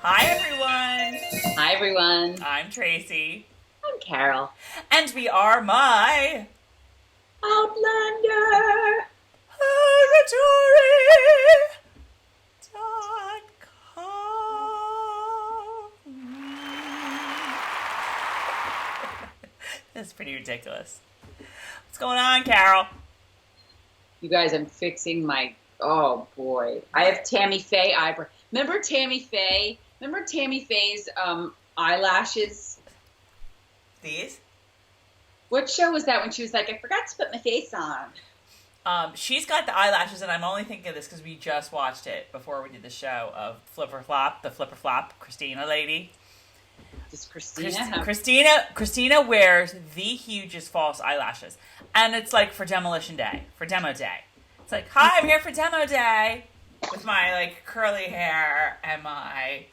Hi, everyone. Hi, everyone. I'm Tracey. I'm Carol. And we are my Outlander. Purgatory.com. That's pretty ridiculous. What's going on, Carol? You guys, I'm fixing my. Oh boy, I have Tammy Faye eyebrow. Remember Tammy Faye? Remember Tammy Faye's eyelashes? These? What show was that when she was like, I forgot to put my face on? She's got the eyelashes, and I'm only thinking of this because we just watched it before we did the show of Flipper Flop, the Flipper Flop Christina lady. Does Christina have... Christina wears the hugest false eyelashes, and it's like for demolition day, for demo day. It's like, hi, I'm here for demo day with my like curly hair and my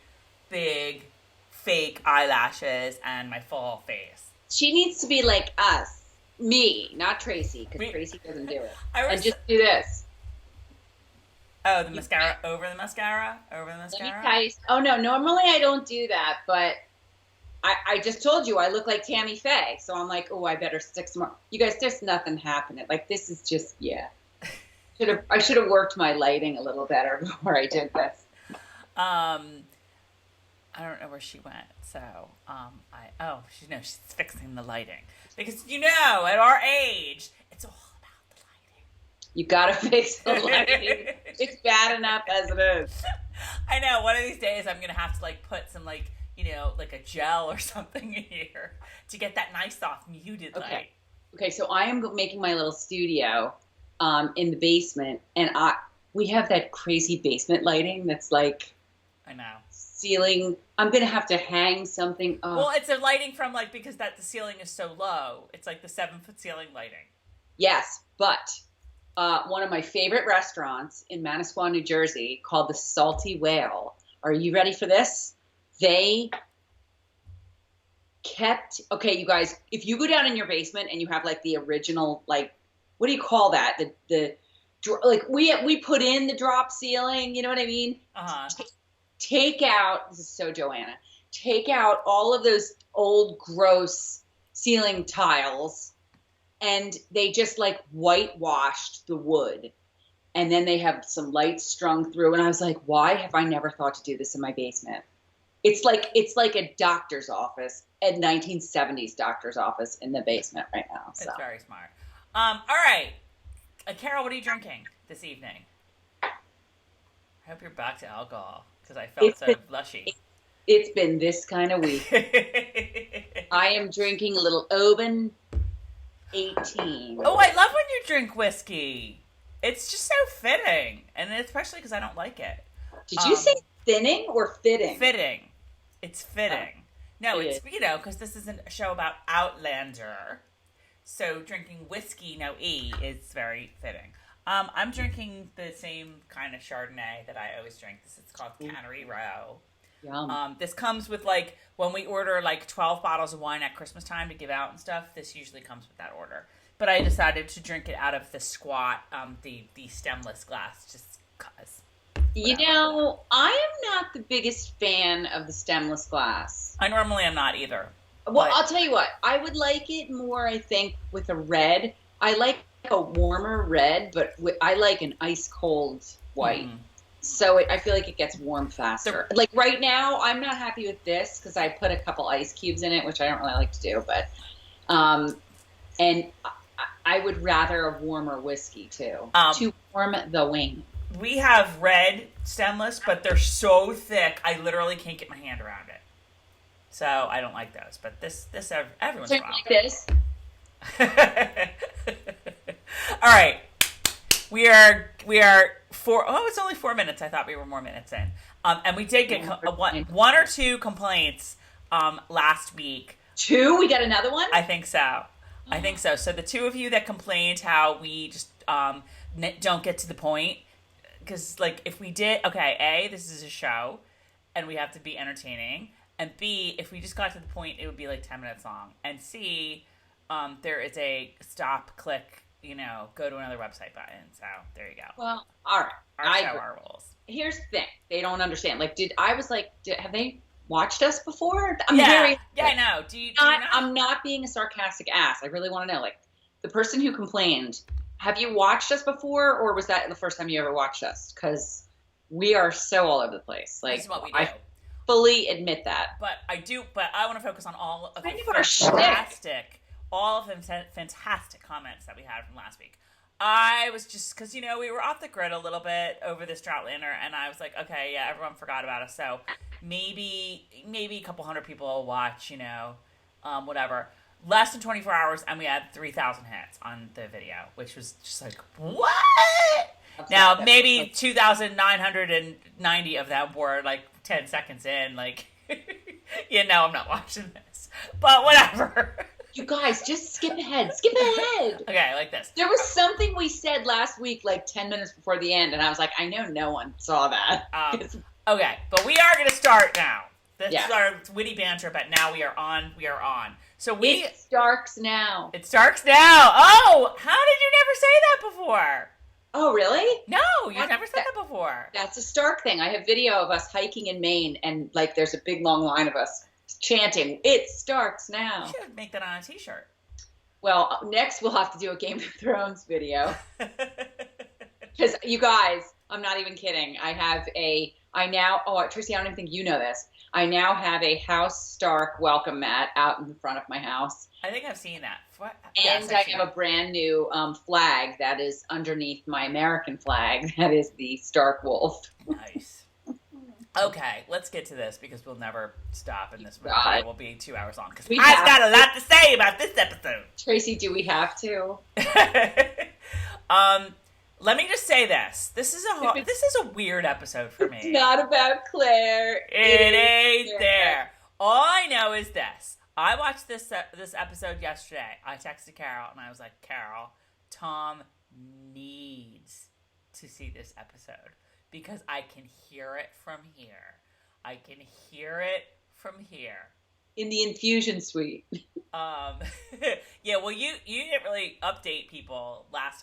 big fake eyelashes and my full face. She needs to be like us. Me, not Tracey, because Tracey doesn't do it. And just do this. Oh, the mascara over the mascara? Over the mascara? Let me tell you, oh, no, normally I don't do that, but I just told you I look like Tammy Faye, so I'm like, oh, I better stick some more. You guys, there's nothing happening. Like, this is just, yeah. I should have worked my lighting a little better before I did this. I don't know where she went, so she's fixing the lighting because at our age it's all about the lighting. You gotta fix the lighting. It's bad enough as it is. I know. One of these days I'm gonna have to like put some like a gel or something in here to get that nice soft muted light. Okay. So I am making my little studio in the basement, and we have that crazy basement lighting that's like. I know. Ceiling. I'm gonna have to hang something up. Well, it's a lighting from because the ceiling is so low. It's like the 7-foot ceiling lighting. Yes, but one of my favorite restaurants in Manasquan, New Jersey, called the Salty Whale. Are you ready for this? They kept. Okay, you guys. If you go down in your basement and you have like the original, like, what do you call that? The like we put in the drop ceiling. You know what I mean? Take out, this is so Joanna, take out all of those old gross ceiling tiles, and they just like whitewashed the wood, and then they have some lights strung through, and I was like, why have I never thought to do this in my basement? It's like a doctor's office, a 1970s doctor's office in the basement right now. So. It's very smart. All right, Carol, what are you drinking this evening? I hope you're back to alcohol. Because I felt so lushy. It's been this kind of week. I am drinking a little Oban 18. Oh, I love when you drink whiskey. It's just so fitting. And especially because I don't like it. Did you say thinning or fitting? Fitting. It's fitting. No, it's, because this is a show about Outlander. So drinking whiskey, no E, is very fitting. I'm drinking the same kind of Chardonnay that I always drink. It's called Cannery Row. Yum. This comes with when we order 12 bottles of wine at Christmas time to give out and stuff. This usually comes with that order. But I decided to drink it out of the squat, the stemless glass, just cause. I am not the biggest fan of the stemless glass. I normally am not either. Well, I'll tell you what. I would like it more, I think, with a red. I like a warmer red, but I like an ice cold white. So I feel like it gets warm faster. Like right now, I'm not happy with this because I put a couple ice cubes in it, which I don't really like to do. But and I would rather a warmer whiskey too. To warm the wing. We have red stemless, but they're so thick, I literally can't get my hand around it. So I don't like those. But this everyone's so like this. All right, we are it's only 4 minutes. I thought we were more minutes in. And we did get one or two complaints last week. Two? We got another one? I think so. So the two of you that complained how we just don't get to the point, because if we did, A, this is a show, and we have to be entertaining, and B, if we just got to the point, it would be 10 minutes long, and C, there is a stop, click, go to another website button. So there you go. Well, all right. Our rules. here's the thing. They don't understand. Like, have they watched us before? Yeah, I know. I'm not being a sarcastic ass. I really want to know, like, the person who complained, have you watched us before, or was that the first time you ever watched us? Because we are so all over the place. Like, this is what we do. I fully admit that. But I want to focus on all of the fantastic comments that we had from last week. I was just, because, we were off the grid a little bit over this Outlander, and I was like, okay, yeah, everyone forgot about us, so maybe a couple hundred people will watch, whatever. Less than 24 hours, and we had 3,000 hits on the video, which was just like, what? Now, maybe 2,990 of them were, like, 10 seconds in, like, I'm not watching this. But whatever. You guys, just skip ahead. Skip ahead. Okay, like this. There was something we said last week, like 10 minutes before the end, and I was like, I know no one saw that. Okay, but we are going to start now. This is our witty banter, but now we are on. So It starts now. It starts now. Oh, how did you never say that before? Oh, really? No, you've never said that before. That's a Stark thing. I have video of us hiking in Maine, and, like, there's a big, long line of us chanting, it starts now. You should make that on a t-shirt. Well, next we'll have to do a Game of Thrones video. Because, you guys, I'm not even kidding. Tracey, I don't even think you know this. I now have a House Stark welcome mat out in the front of my house. I think I've seen that. And I have a brand new flag that is underneath my American flag. That is the Stark Wolf. Nice. Okay, let's get to this because we'll never stop, and this video will be 2 hours long. Because I've got a lot to say about this episode. Tracey, do we have to? Let me just say this. This is a weird episode for me. It's not about Claire. It ain't there. All I know is this. I watched this episode yesterday. I texted Carol, and I was like, Carol, Tom needs to see this episode. Because I can hear it from here. I can hear it from here. In the infusion suite. Yeah, well, you didn't really update people last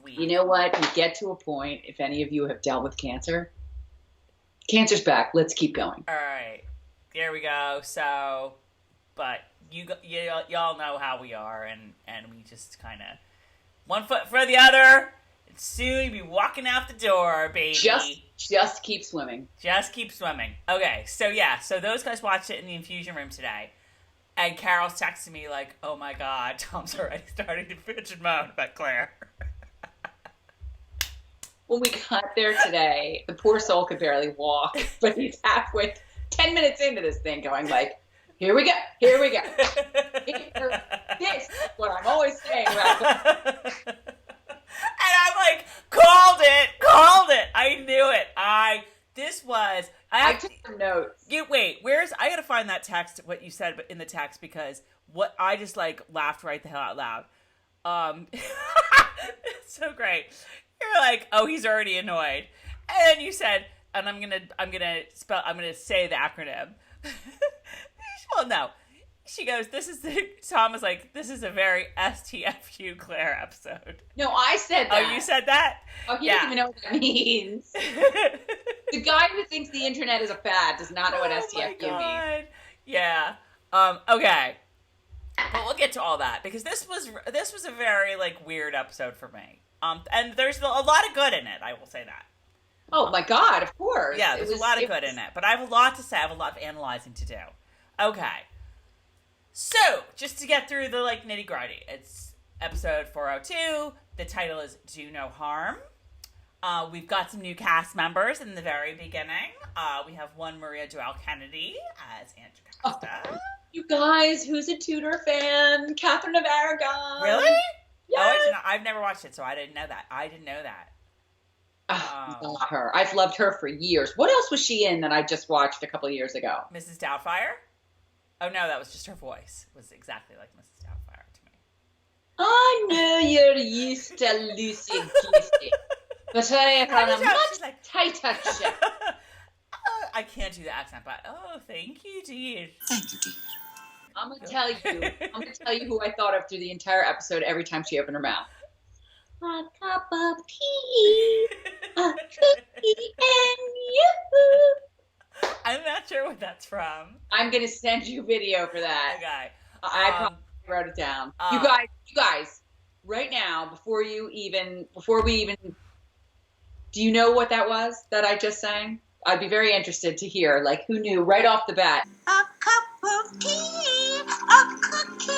week. You know what? We get to a point, if any of you have dealt with cancer, cancer's back. Let's keep going. All right. There we go. So, but y'all know how we are, and we just kind of one foot for the other. Soon you'll be walking out the door, baby. Just keep swimming. Just keep swimming. Okay, so those guys watched it in the infusion room today. And Carol's texting me like, oh my god, Tom's already starting to bitch and moan about Claire. When we got there today, the poor soul could barely walk, but he's halfway, 10 minutes into this thing going like, here we go. This is what I'm always saying about Claire. And I'm like, called it. I knew it. I took some notes. I gotta find that text, what you said in the text, because what I just like laughed right the hell out loud. It's so great. You're like, oh, he's already annoyed. And then you said, and I'm gonna say the acronym. Well, no. She goes, Tom was like, this is a very STFU Claire episode. No, I said that. Oh, you said that? Oh, he doesn't even know what that means. The guy who thinks the internet is a fad does not know what STFU means. Yeah. Okay. But we'll get to all that, because this was a very, like, weird episode for me. And there's a lot of good in it, I will say that. Oh, my God, of course. Yeah, there's a lot of good in it. But I have a lot to say. I have a lot of analyzing to do. Okay. So, just to get through the, like, nitty-gritty, it's episode 402. The title is Do No Harm. We've got some new cast members in the very beginning. We have one Maria Joelle Kennedy as Aunt Jocasta. Oh, you guys, who's a Tudor fan? Catherine of Aragon. Really? Yes. Oh, I've never watched it, so I didn't know that. Love her. I've loved her for years. What else was she in that I just watched a couple of years ago? Mrs. Doubtfire? Oh, no, that was just her voice. It was exactly like Mrs. Doubtfire to me. I know you're used to loosey-goosey, but I am on a much tighter ship. I can't do the accent, but thank you, dear. Thank you, dear. I'm gonna tell you who I thought of through the entire episode every time she opened her mouth. A cup of tea, a from. I'm gonna send you video for that. Okay. I probably wrote it down. You guys, right now, before we even, do you know what that was that I just sang? I'd be very interested to hear, like, who knew right off the bat? A cup of tea, a cookie.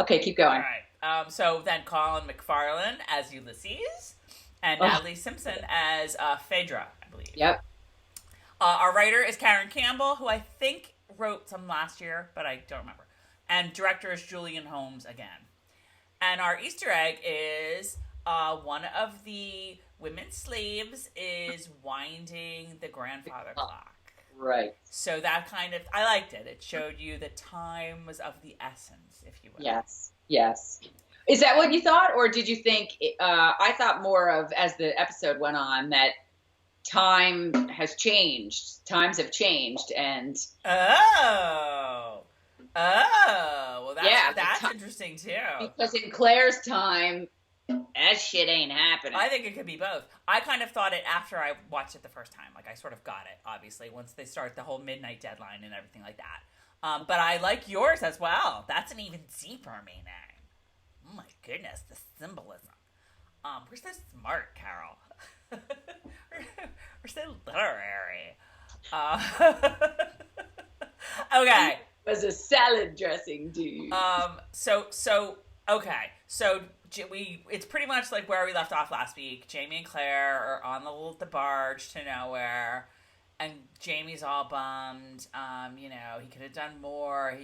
Okay, keep going. All right. So then Colin McFarlane as Ulysses, and Natalie Simpson as Phaedra, I believe. Yep. Our writer is Karen Campbell, who I think wrote some last year, but I don't remember. And director is Julian Holmes again. And our Easter egg is one of the women slaves is winding the grandfather clock. Right. So that kind of, I liked it. It showed you the time was of the essence, if you will. Yes. Yes. Is that what you thought? Or did you think, I thought more of, as the episode went on, that time has changed. Times have changed. And well, that's interesting too. Because in Claire's time, that shit ain't happening. I think it could be both. I kind of thought it after I watched it the first time. Like, I sort of got it, obviously, once they start the whole midnight deadline and everything like that. But I like yours as well. That's an even deeper meaning. Oh my goodness, the symbolism. We're so smart, Carol. we're so literary. Okay. Was a salad dressing, dude. Okay. So it's pretty much like where we left off last week. Jamie and Claire are on the barge to nowhere, and Jamie's all bummed. He could have done more.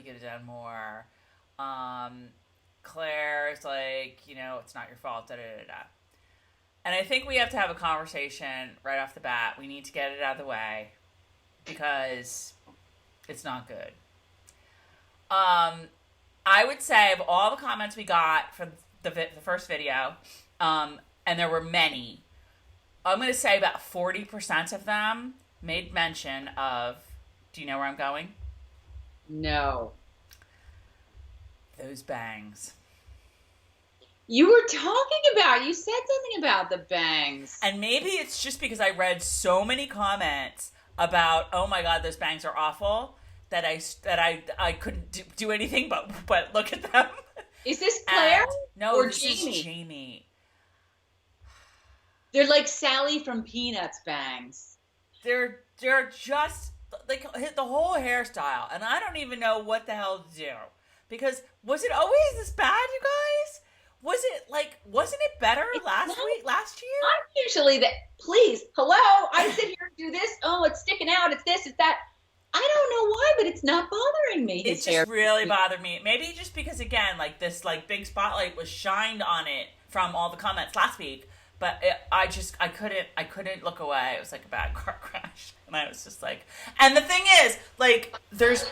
Claire's like, it's not your fault. Da da da da. And I think we have to have a conversation right off the bat. We need to get it out of the way because it's not good. I would say of all the comments we got from the first video, and there were many, I'm going to say about 40% of them made mention of, do you know where I'm going? No. Those bangs. You were you said something about the bangs. And maybe it's just because I read so many comments about, oh my God, those bangs are awful, that I couldn't do anything but look at them. Is this Claire? No, this is Jamie. They're like Sally from Peanuts bangs. They're just like the whole hairstyle, and I don't even know what the hell to do. Because was it always this bad, you guys? Wasn't it better last year? I'm usually please, hello, I sit here and do this. Oh, it's sticking out. It's this, it's that. I don't know why, but it's not bothering me. It just really bothered me. Maybe just because, again, this big spotlight was shined on it from all the comments last week. But I couldn't look away. It was like a bad car crash, and I was just like. And the thing is, there's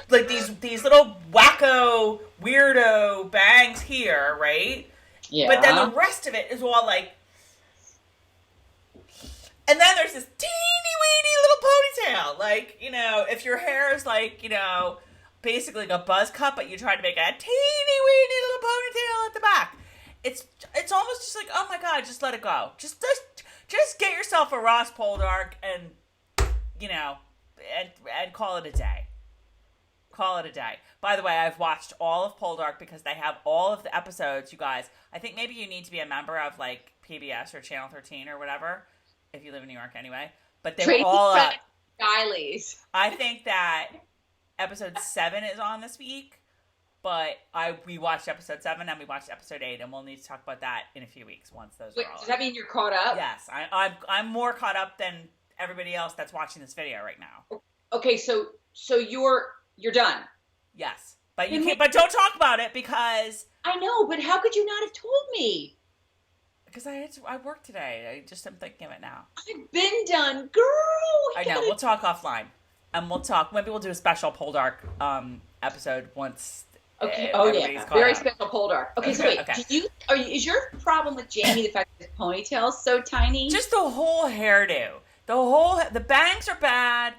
these little wacko weirdo bangs here, right? Yeah. But then the rest of it is all like. And then there's this teeny-weeny little ponytail. If your hair is basically like a buzz cut, but you try to make a teeny-weeny little ponytail at the back. It's almost just like, oh my God, just let it go. Just get yourself a Ross Poldark and call it a day. Call it a day. By the way, I've watched all of Poldark because they have all of the episodes, you guys. I think maybe you need to be a member of PBS or Channel 13 or whatever. If you live in New York anyway. But they were all up. Stylies. I think that episode 7 is on this week. But we watched episode 7 and we watched episode 8. And we'll need to talk about that in a few weeks once those are all does that mean you're caught up? Yes. I'm more caught up than everybody else that's watching this video right now. Okay, so you're done. Yes. But you can't, but don't talk about it because I know, but how could you not have told me? Because I worked today. I just am thinking of it now. I've been done, girl. I know. We'll talk offline, and we'll talk. Maybe we'll do a special Poldark episode once. Okay. Oh yeah. Very special Poldark. Okay. So wait. Okay. Is your problem with Jamie the fact that his ponytail's so tiny? Just the whole hairdo. The bangs are bad.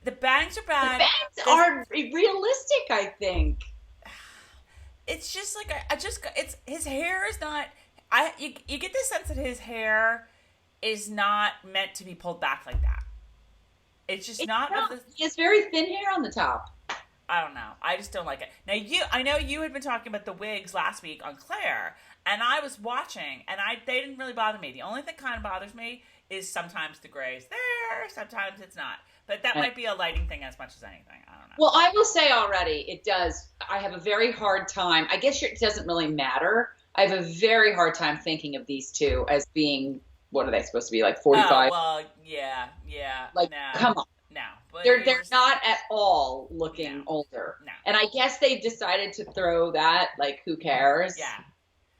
The bangs are bad. The bangs are realistic, I think. It's just like it's his hair is not. You get the sense that his hair is not meant to be pulled back like that. It's just not. He has very thin hair on the top. I don't know. I just don't like it. Now, I know you had been talking about the wigs last week on Claire, and I was watching, and they didn't really bother me. The only thing kind of bothers me is sometimes the gray's there, sometimes it's not. But that might be a lighting thing as much as anything. I don't know. Well, I will say already, it does. I have a very hard time. I guess it doesn't really matter. I have a very hard time thinking of these two as being, what are they supposed to be, like 45? Oh, well, yeah. Like, no, come on. No. But They're not at all looking older. No. And I guess they've decided to throw that, like, who cares? Yeah.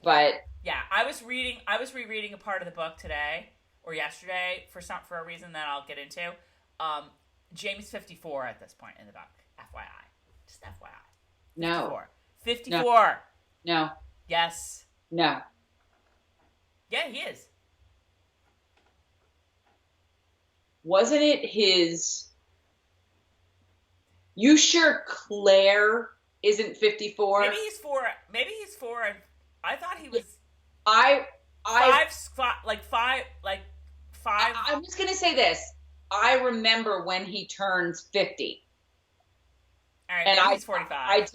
But. Yeah, I was rereading a part of the book today, or yesterday, for a reason that I'll get into. Jamie's 54 at this point in the book. FYI. Just FYI. No. 54. No. Yes. No. Yeah, he is. Wasn't it his... You sure Claire isn't 54? Maybe he's four. I thought he was... five. I'm just going to say this. I remember when he turns 50. All right, and he's 45.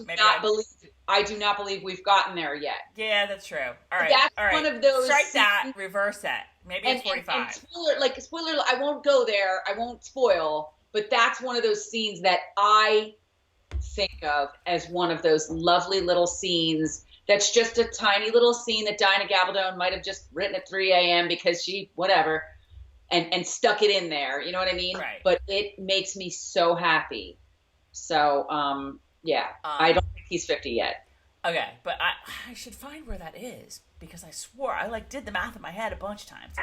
I do not believe we've gotten there yet. Yeah, that's true. All right. That's all right. one of those. Strike that, reverse it. Maybe it's 45. And spoiler, I won't go there. I won't spoil. But that's one of those scenes that I think of as one of those lovely little scenes. That's just a tiny little scene that Diana Gabaldon might have just written at 3 a.m. because she, whatever, and stuck it in there. You know what I mean? Right. But it makes me so happy. So, yeah, I don't think he's 50 yet. Okay, but I should find where that is because I swore I did the math in my head a bunch of times.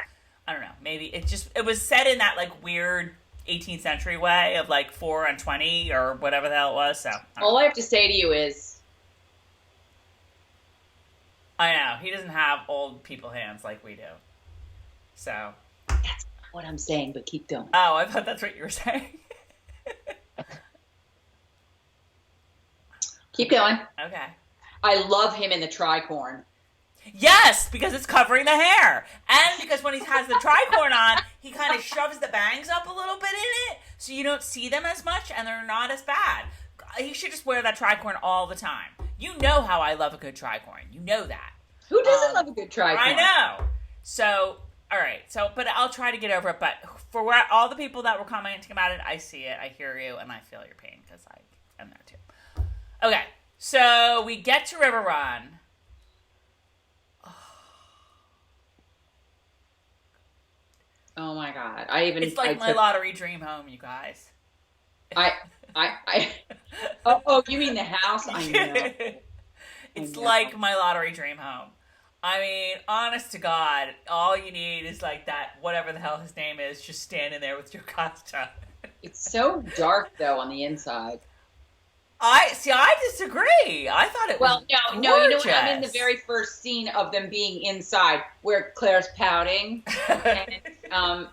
I don't know. Maybe it was said in that weird 18th century way of 4 and 20 or whatever the hell it was. So all I have to say to you is, I know he doesn't have old people hands like we do. So that's not what I'm saying, but keep going. Oh, I thought that's what you were saying. Keep going. Okay. I love him in the tricorn. Yes, because it's covering the hair. And because when he has the tricorn on, he kind of shoves the bangs up a little bit in it, so you don't see them as much, and they're not as bad. He should just wear that tricorn all the time. You know how I love a good tricorn. You know that. Who doesn't love a good tricorn? I know. So, all right. So, but I'll try to get over it. But for all the people that were commenting about it, I see it, I hear you, and I feel your pain because I am there too. Okay, so we get to Riverrun. Oh my God! It's like my lottery dream home, you guys. Oh, you mean the house? I know. It's like my lottery dream home. I mean, honest to God, all you need is that, whatever the hell his name is, just standing there with Jocasta. It's so dark though on the inside. I disagree. I thought it was no, you know what? I'm in the very first scene of them being inside where Claire's pouting, and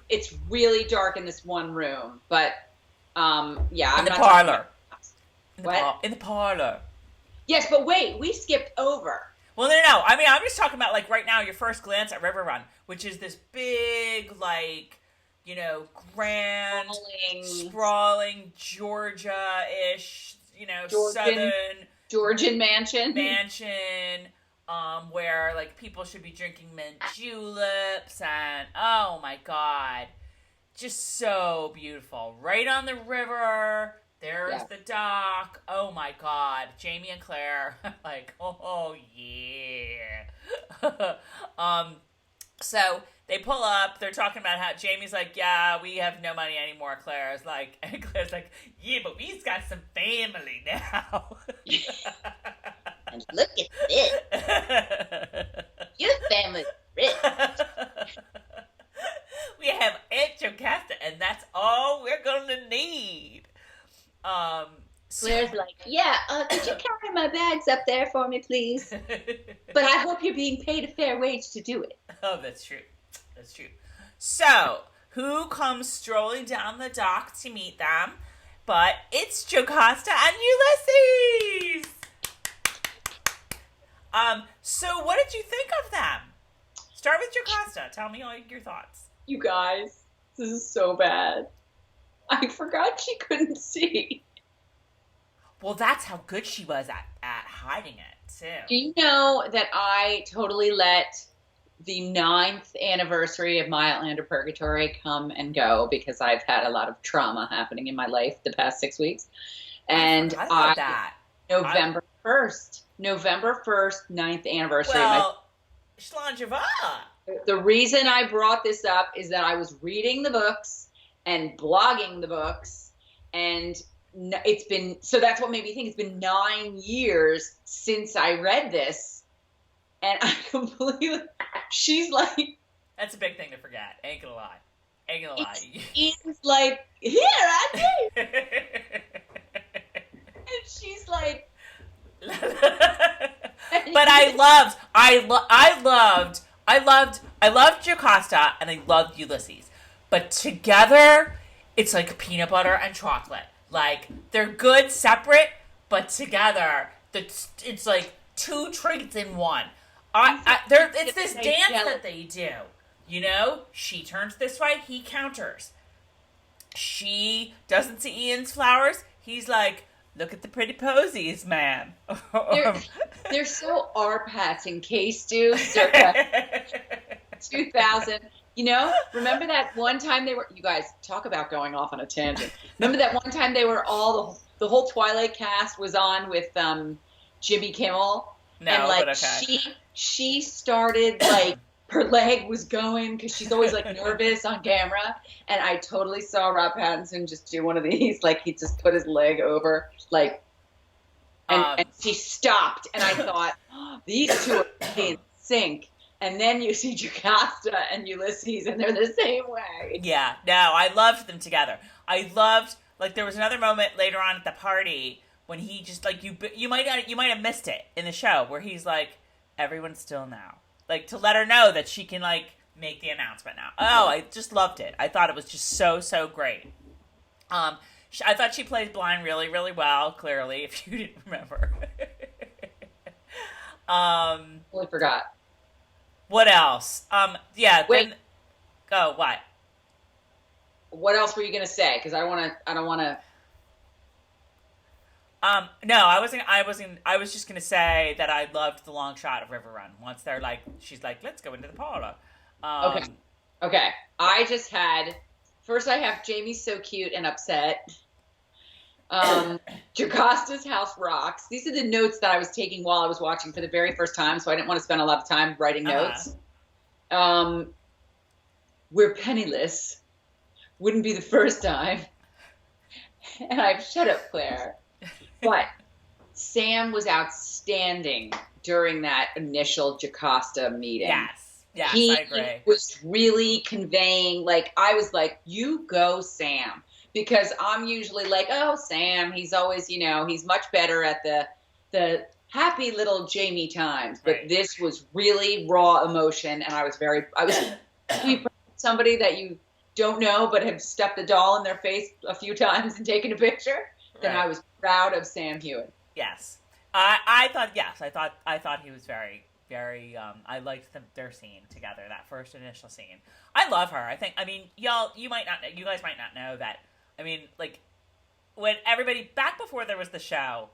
it's really dark in this one room. But yeah, in the parlor. What? In the parlor. Yes, but wait, we skipped over. Well, no. I mean, I'm just talking about right now, your first glance at Riverrun, which is this big grand, sprawling Georgia-ish. Georgian mansion, where people should be drinking mint juleps, and oh my God, just so beautiful, right on the river. There's the dock. Oh my God, Jamie and Claire, oh yeah. So they pull up. They're talking about how Jamie's yeah, we have no money anymore. Claire's and Claire's yeah, but we've got some family now. And look at this. Your family's rich. We have Aunt Jocasta, and that's all we're gonna need. Claire's yeah, could you carry my bags up there for me, please? But I hope you're being paid a fair wage to do it. Oh, that's true. That's true. So, who comes strolling down the dock to meet them? But it's Jocasta and Ulysses! So what did you think of them? Start with Jocasta. Tell me all your thoughts. You guys, this is so bad. I forgot she couldn't see. Well, that's how good she was at hiding it, too. Do you know that I totally let the 9th anniversary of my Outlander Purgatory come and go because I've had a lot of trauma happening in my life the past 6 weeks. And I forgot about that. November 1st, 9th anniversary. Well, Shlangeva. The reason I brought this up is that I was reading the books and blogging the books, and it's been, so that's what made me think it's been 9 years since I read this. And I completely, she's like, that's a big thing to forget. Ain't gonna lie. It's like, here, I do. And she's like, but I loved Jocasta and I loved Ulysses. But together, it's like peanut butter and chocolate. Like, they're good separate, but together, it's like 2 treats in one. It's this dance that they do. You know? She turns this way, he counters. She doesn't see Ian's flowers. He's like, look at the pretty posies, ma'am. They're so R-Pats and K-Stew circa 2000. You know, remember that one time you guys, talk about going off on a tangent. Remember that one time they were the whole Twilight cast was on with Jimmy Kimmel? No, and like, but okay. She started, like, her leg was going because she's always, like, nervous on camera. And I totally saw Rob Pattinson just do one of these. Like, he just put his leg over, like, and she stopped. And I thought, these two are in sync. And then you see Jocasta and Ulysses, and they're the same way. Yeah, no, I loved them together. I loved, like, there was another moment later on at the party when he just, like, you might have missed it in the show, where he's like, everyone's still now. Like, to let her know that she can, like, make the announcement now. Oh, I just loved it. I thought it was just so great. I thought she played blind really, really well, clearly, if you didn't remember. Totally forgot. What else? Yeah. Wait. Then, oh, what? What else were you gonna say? Because I don't want to. No, I was just gonna say that I loved the long shot of Riverrun. Once they're like, she's like, let's go into the parlor. Okay. I just had. First, I have Jamie's so cute and upset. Jocasta's house rocks. These are the notes that I was taking while I was watching for the very first time, so I didn't want to spend a lot of time writing notes. We're penniless. Wouldn't be the first time. And I've shut up, Claire. But Sam was outstanding during that initial Jocasta meeting. Yes, he I agree. Was really conveying, like, I was like, you go, Sam. Because I'm usually like, oh, Sam, he's always, he's much better at the happy little Jamie times. But This was really raw emotion, and I was somebody that you don't know but have stuffed a doll in their face a few times and taken a picture. Then I was proud of Sam Hewitt. Yes, I thought he was very, very. I liked their scene together, that first initial scene. I love her. I mean, you guys might not know that. I mean, like, when everybody, back before there was the show,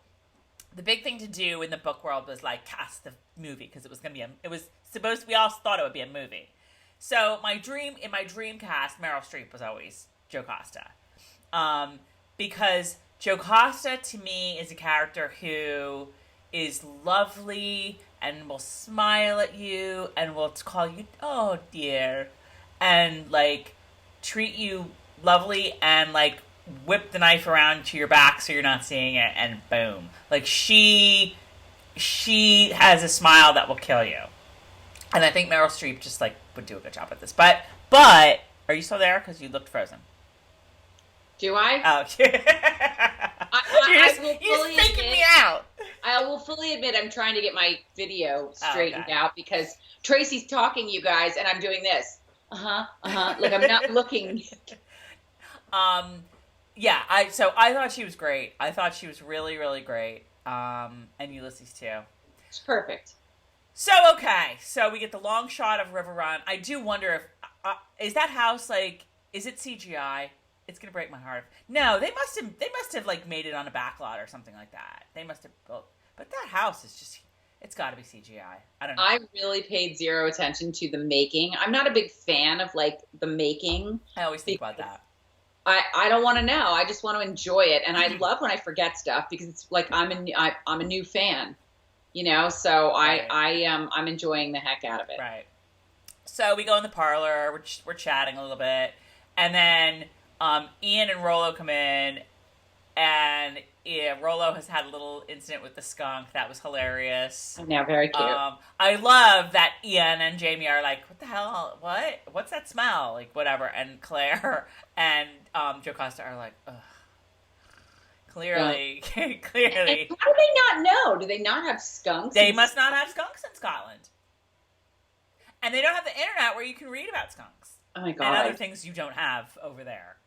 the big thing to do in the book world was, like, cast the movie, because it was going to be we all thought it would be a movie. So in my dream cast, Meryl Streep was always Jocasta. Because Jocasta, to me, is a character who is lovely and will smile at you and will call you, oh, dear, and, like, treat you lovely and, like, whip the knife around to your back so you're not seeing it, and boom. Like, she has a smile that will kill you. And I think Meryl Streep just, like, would do a good job at this. But are you still there? Because you looked frozen. Do I? Oh. You're faking me out. I will fully admit I'm trying to get my video straightened out, because Tracey's talking, you guys, and I'm doing this. Like, I'm not looking. Yeah, I thought she was great. I thought she was really, really great. And Ulysses too. It's perfect. So we get the long shot of Riverrun. I do wonder if is that house, like, is it CGI? It's gonna break my heart. No, they must have like made it on a backlot or something like that. They must have built, but that house is just, it's got to be CGI. I don't know. I really paid zero attention to the making. I'm not a big fan of like the making. I always think about that. I don't want to know. I just want to enjoy it, and I love when I forget stuff because it's like I'm a new fan, you know. So Right. I'm enjoying the heck out of it. Right. So we go in the parlor. We're chatting a little bit, and then Ian and Rollo come in, and Rollo has had a little incident with the skunk that was hilarious. Yeah, very cute. I love that Ian and Jamie are like, "What the hell? What's that smell?" Like whatever, and Claire and Jocasta are like, "Ugh." Clearly. And how do they not know? Do they not have skunks? They must not have skunks in Scotland. And they don't have the internet where you can read about skunks. Oh my God. And other things you don't have over there.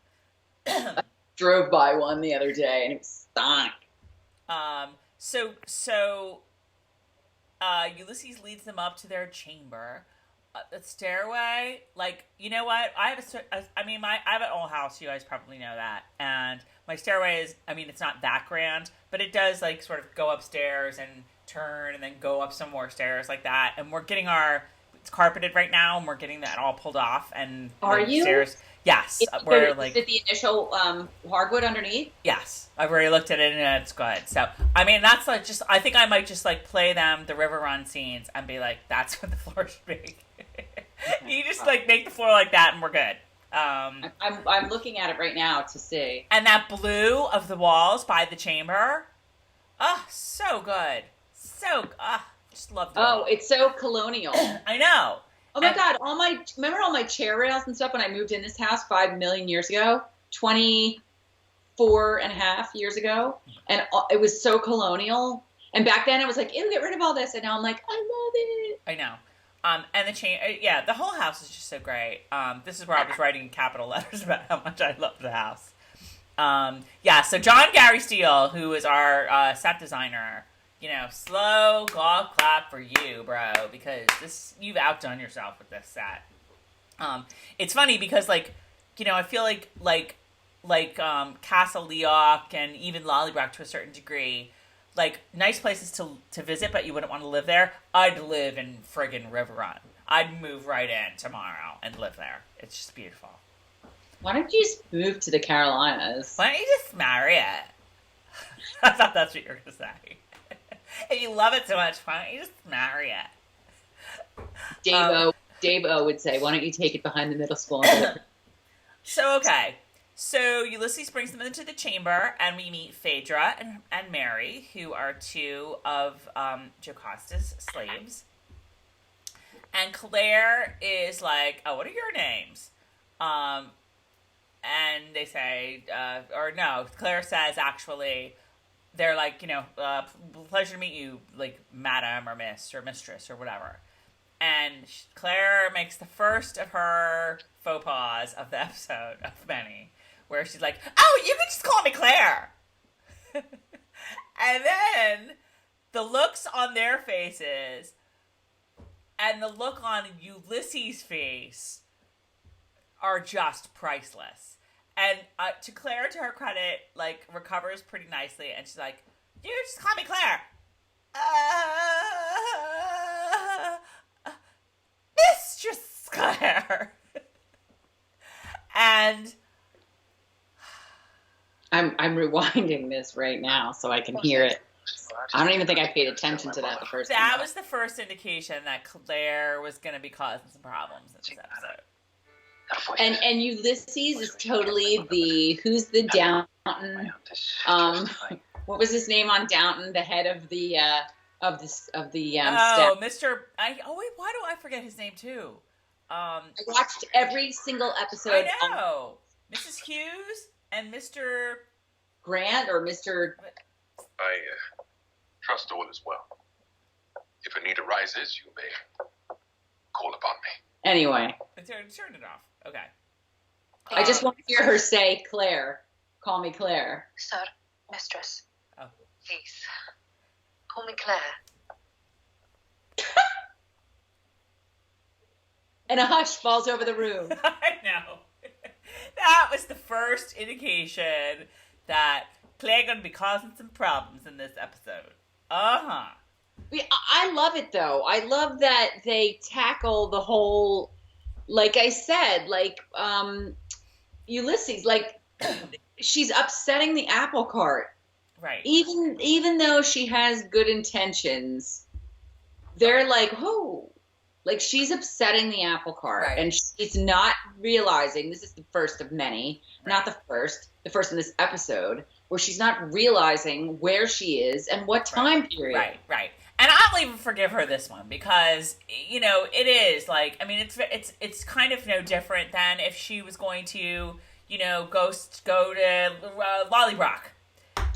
I drove by one the other day and it stunk. So Ulysses leads them up to their chamber. The stairway, like, you know what? I have an old house. You guys probably know that. And my stairway is, I mean, it's not that grand, but it does like sort of go upstairs and turn and then go up some more stairs like that. And we're getting it's carpeted right now, and we're getting that all pulled off. And are you? Stairs, yes, Is it the initial hardwood underneath? Yes, I've already looked at it and it's good. So I mean, that's like just. I think I might just like play them the Riverrun scenes and be like, "That's what the floor should be." You just like make the floor like that, and we're good. I'm looking at it right now to see. And that blue of the walls by the chamber, so good, just love. It's so colonial. I know. Oh my God! Remember all my chair rails and stuff when I moved in this house 5 million years ago, 24 and a half years ago, and it was so colonial. And back then it was like, ew, get rid of all this, and now I'm like, I love it. I know. And the whole house is just so great. This is where I was writing in capital letters about how much I love the house. So John Gary Steele, who is our set designer, you know, slow golf clap for you, bro, because you've outdone yourself with this set. It's funny because, like, you know, I feel like Castle Leoch and even Lollybrook to a certain degree, like, nice places to visit, but you wouldn't want to live there. I'd live in friggin' Riverrun. I'd move right in tomorrow and live there. It's just beautiful. Why don't you just move to the Carolinas? Why don't you just marry it? I thought that's what you were going to say. If you love it so much, why don't you just marry it? Dave O would say, why don't you take it behind the middle school? So Ulysses brings them into the chamber, and we meet Phaedra and Mary, who are two of Jocasta's slaves. And Claire is like, "Oh, what are your names?" And they say, or no, Claire says, actually, they're like, you know, pleasure to meet you, like, madam or miss or mistress or whatever. And Claire makes the first of her faux pas of the episode, of many, where she's like, "Oh, you can just call me Claire." And then the looks on their faces and the look on Ulysses' face are just priceless. And to Claire, to her credit, like, recovers pretty nicely, and she's like, "You just call me Claire." Mistress Claire. And I'm rewinding this right now so I can hear it. I don't even think I paid attention to that the first time. That was the first indication that Claire was going to be causing some problems in this episode. And Ulysses is totally who's the Downton? What was his name on Downton? The head of the staff. Mr. Why do I forget his name too? I watched every single episode. I know. Mrs. Hughes and Mr. Grant or Mr. I trust all is well. If a need arises, you may call upon me. Anyway. Turn it off. Okay. I just want to hear her say, "Claire, call me Claire." Sir, mistress. Oh. Please, call me Claire. And a hush falls over the room. I know. That was the first indication that Claire gonna be causing some problems in this episode. I love it though. I love that they tackle the whole, like I said, like Ulysses, like she's upsetting the apple cart. Right. Even though she has good intentions, they're like, oh, like she's upsetting the apple cart, right. and she's not realizing this is the first of many, right. not the first in this episode, where she's not realizing where she is and what time period. Right. And I'll even forgive her this one because, you know, it is like, I mean, it's kind of no different than if she was going to, you know, go to Lollybrock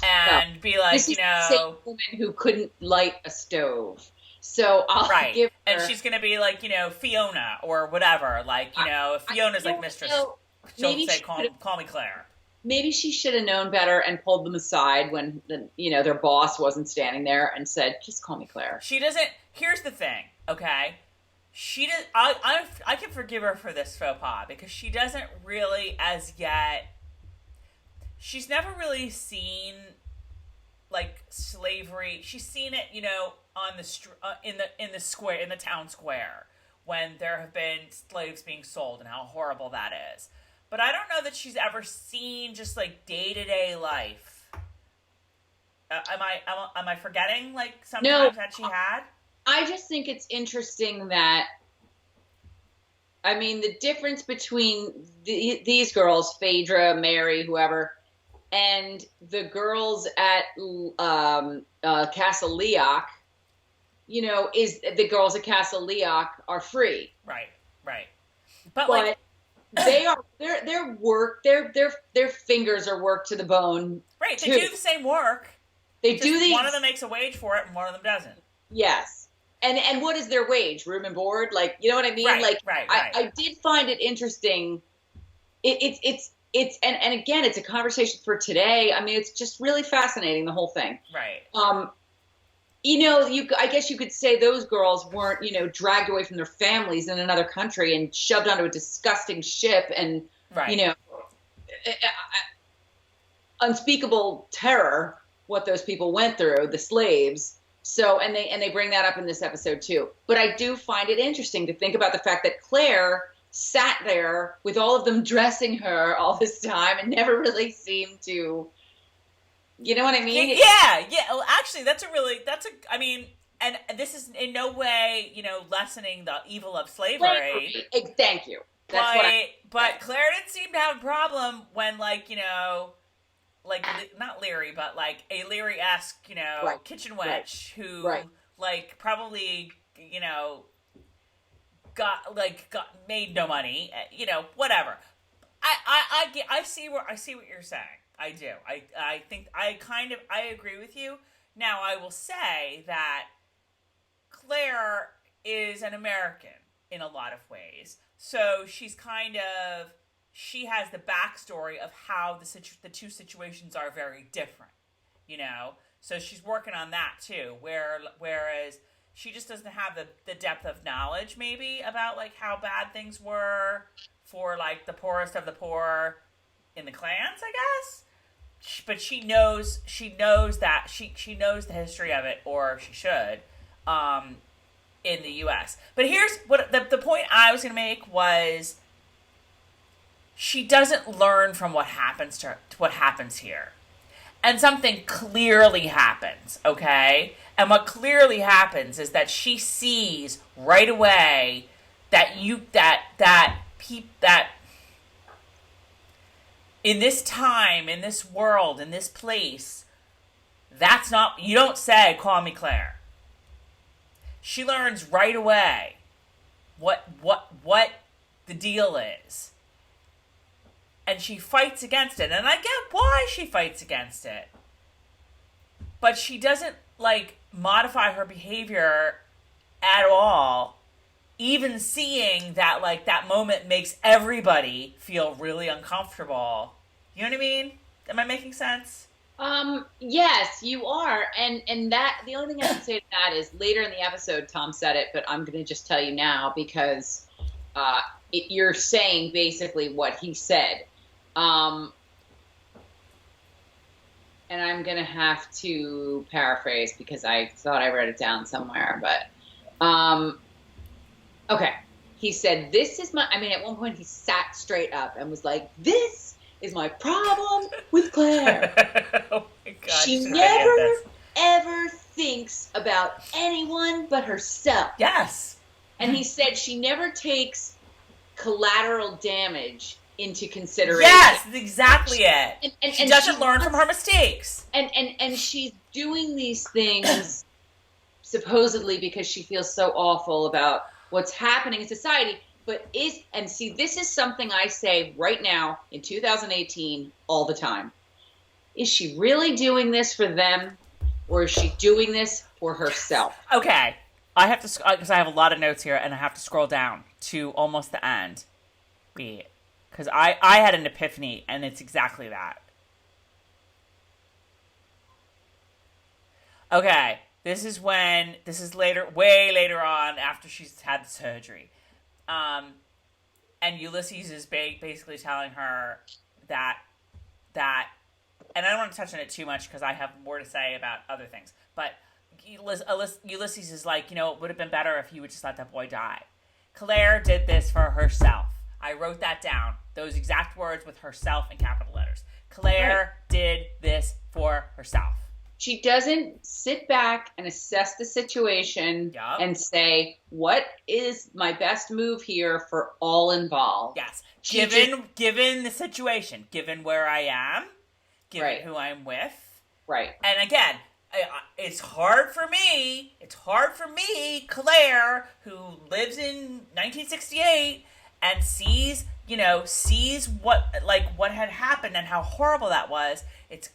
and be like, this you is know, the same woman who couldn't light a stove. So I'll give her, and she's gonna be like, you know, Fiona or whatever. Like, you know, if Fiona's like mistress, she'll say, call me Claire. Maybe she should have known better and pulled them aside when their boss wasn't standing there and said, "Just call me Claire." She doesn't. Here's the thing, okay? She does. I can forgive her for this faux pas because she doesn't really, as yet. She's never really seen like slavery. She's seen it, you know, on the in the square, in the town square, when there have been slaves being sold and how horrible that is. But I don't know that she's ever seen just like day-to-day life. Am I forgetting like sometimes that she had? I just think it's interesting that, I mean, the difference between these girls, Phaedra, Mary, whoever, and the girls at Castle Leoc, you know, is the girls at Castle Leoc are free. Right. But like, their fingers are worked to the bone. Right, they do the same work. One of them makes a wage for it, and one of them doesn't. Yes, and what is their wage? Room and board? Like, you know what I mean? Right. I did find it interesting. It's and again, it's a conversation for today. I mean, it's just really fascinating, the whole thing. Right. You know, I guess you could say those girls weren't, you know, dragged away from their families in another country and shoved onto a disgusting ship and, you know, unspeakable terror, what those people went through, the slaves. So, and they bring that up in this episode too. But I do find it interesting to think about the fact that Claire sat there with all of them dressing her all this time and never really seemed to, you know what I mean? Yeah. Well, actually, I mean, and this is in no way, you know, lessening the evil of slavery. Thank you. But Claire didn't seem to have a problem when, like, you know, like, not Leary, but like a Leary-esque, you know, kitchen wench who, like, probably, you know, got made no money, you know, whatever. I see what you're saying. I do. I think I agree with you. Now, I will say that Claire is an American in a lot of ways. So she has the backstory of how the two situations are very different, you know? So she's working on that too, whereas she just doesn't have the depth of knowledge maybe about like how bad things were for like the poorest of the poor in the clans, I guess. But she knows that she knows the history of it, or she should, in the U.S. But here's what the point I was going to make was, she doesn't learn from what happens to what happens here, and something clearly happens. Okay, and what clearly happens is that she sees right away that in this time, in this world, in this place, that's not, you don't say, call me Claire. She learns right away what the deal is. And she fights against it. And I get why she fights against it. But she doesn't, like, modify her behavior at all. Even seeing that, like, that moment makes everybody feel really uncomfortable. You know what I mean? Am I making sense? Yes, you are. And that, the only thing I can say to that is later in the episode, Tom said it, but I'm going to just tell you now because you're saying basically what he said. And I'm going to have to paraphrase because I thought I wrote it down somewhere, but okay. He said, this is my, at one point he sat straight up and was like, this is my problem with Claire. Oh my God. She never, ever thinks about anyone but herself. Yes. And he said she never takes collateral damage into consideration. Yes, that's exactly it. And she doesn't learn from her mistakes. And she's doing these things supposedly because she feels so awful about what's happening in society. But this is something I say right now in 2018 all the time. Is she really doing this for them, or is she doing this for herself? Okay. I have to, because I have a lot of notes here, and I have to scroll down to almost the end. Because I had an epiphany, and it's exactly that. Okay. This is later, way later on, after she's had the surgery. And Ulysses is basically telling her that, and I don't want to touch on it too much because I have more to say about other things, but Ulysses is like, it would have been better if you would just let that boy die. Claire did this for herself. I wrote that down. Those exact words with herself in capital letters. Claire did this for herself. She doesn't sit back and assess the situation and say, what is my best move here for all involved? Yes. Given the situation, given where I am, given who I'm with. Right. And again, it's hard for me, Claire, who lives in 1968 and sees what had happened and how horrible that was.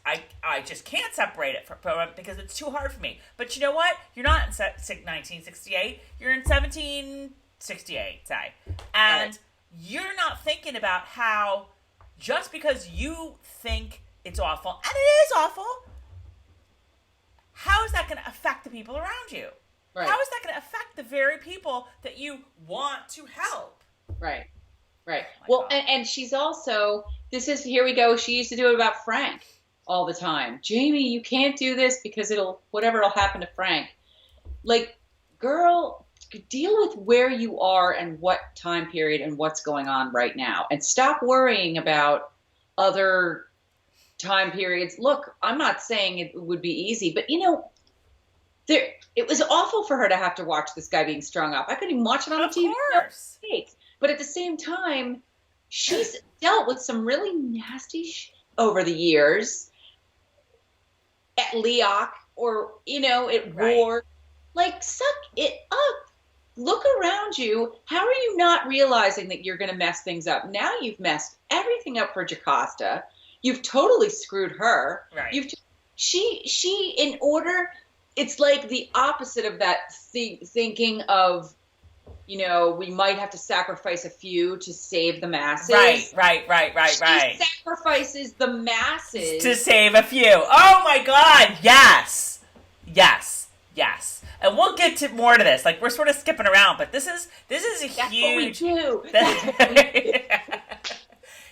I just can't separate it from it because it's too hard for me. But you know what? You're not in 1968. You're in 1768, say. And you're not thinking about how just because you think it's awful, and it is awful, how is that going to affect the people around you? Right. How is that going to affect the very people that you want to help? Right. Right. Well, and she's also, here we go. She used to do it about Frank all the time. Jamie, you can't do this because it'll happen to Frank. Like, girl, deal with where you are and what time period and what's going on right now. And stop worrying about other time periods. Look, I'm not saying it would be easy, but it was awful for her to have to watch this guy being strung up. I couldn't even watch it on TV. Of course. But at the same time, she's dealt with some really nasty shit over the years at Leoc or, at war. Like, suck it up. Look around you. How are you not realizing that you're going to mess things up? Now you've messed everything up for Jocasta. You've totally screwed her. Right. It's like the opposite of that thinking of, we might have to sacrifice a few to save the masses. Right. She sacrifices the masses to save a few. Oh my God! Yes. And we'll get to more to this. Like, we're sort of skipping around, but this is a huge. That's what we do.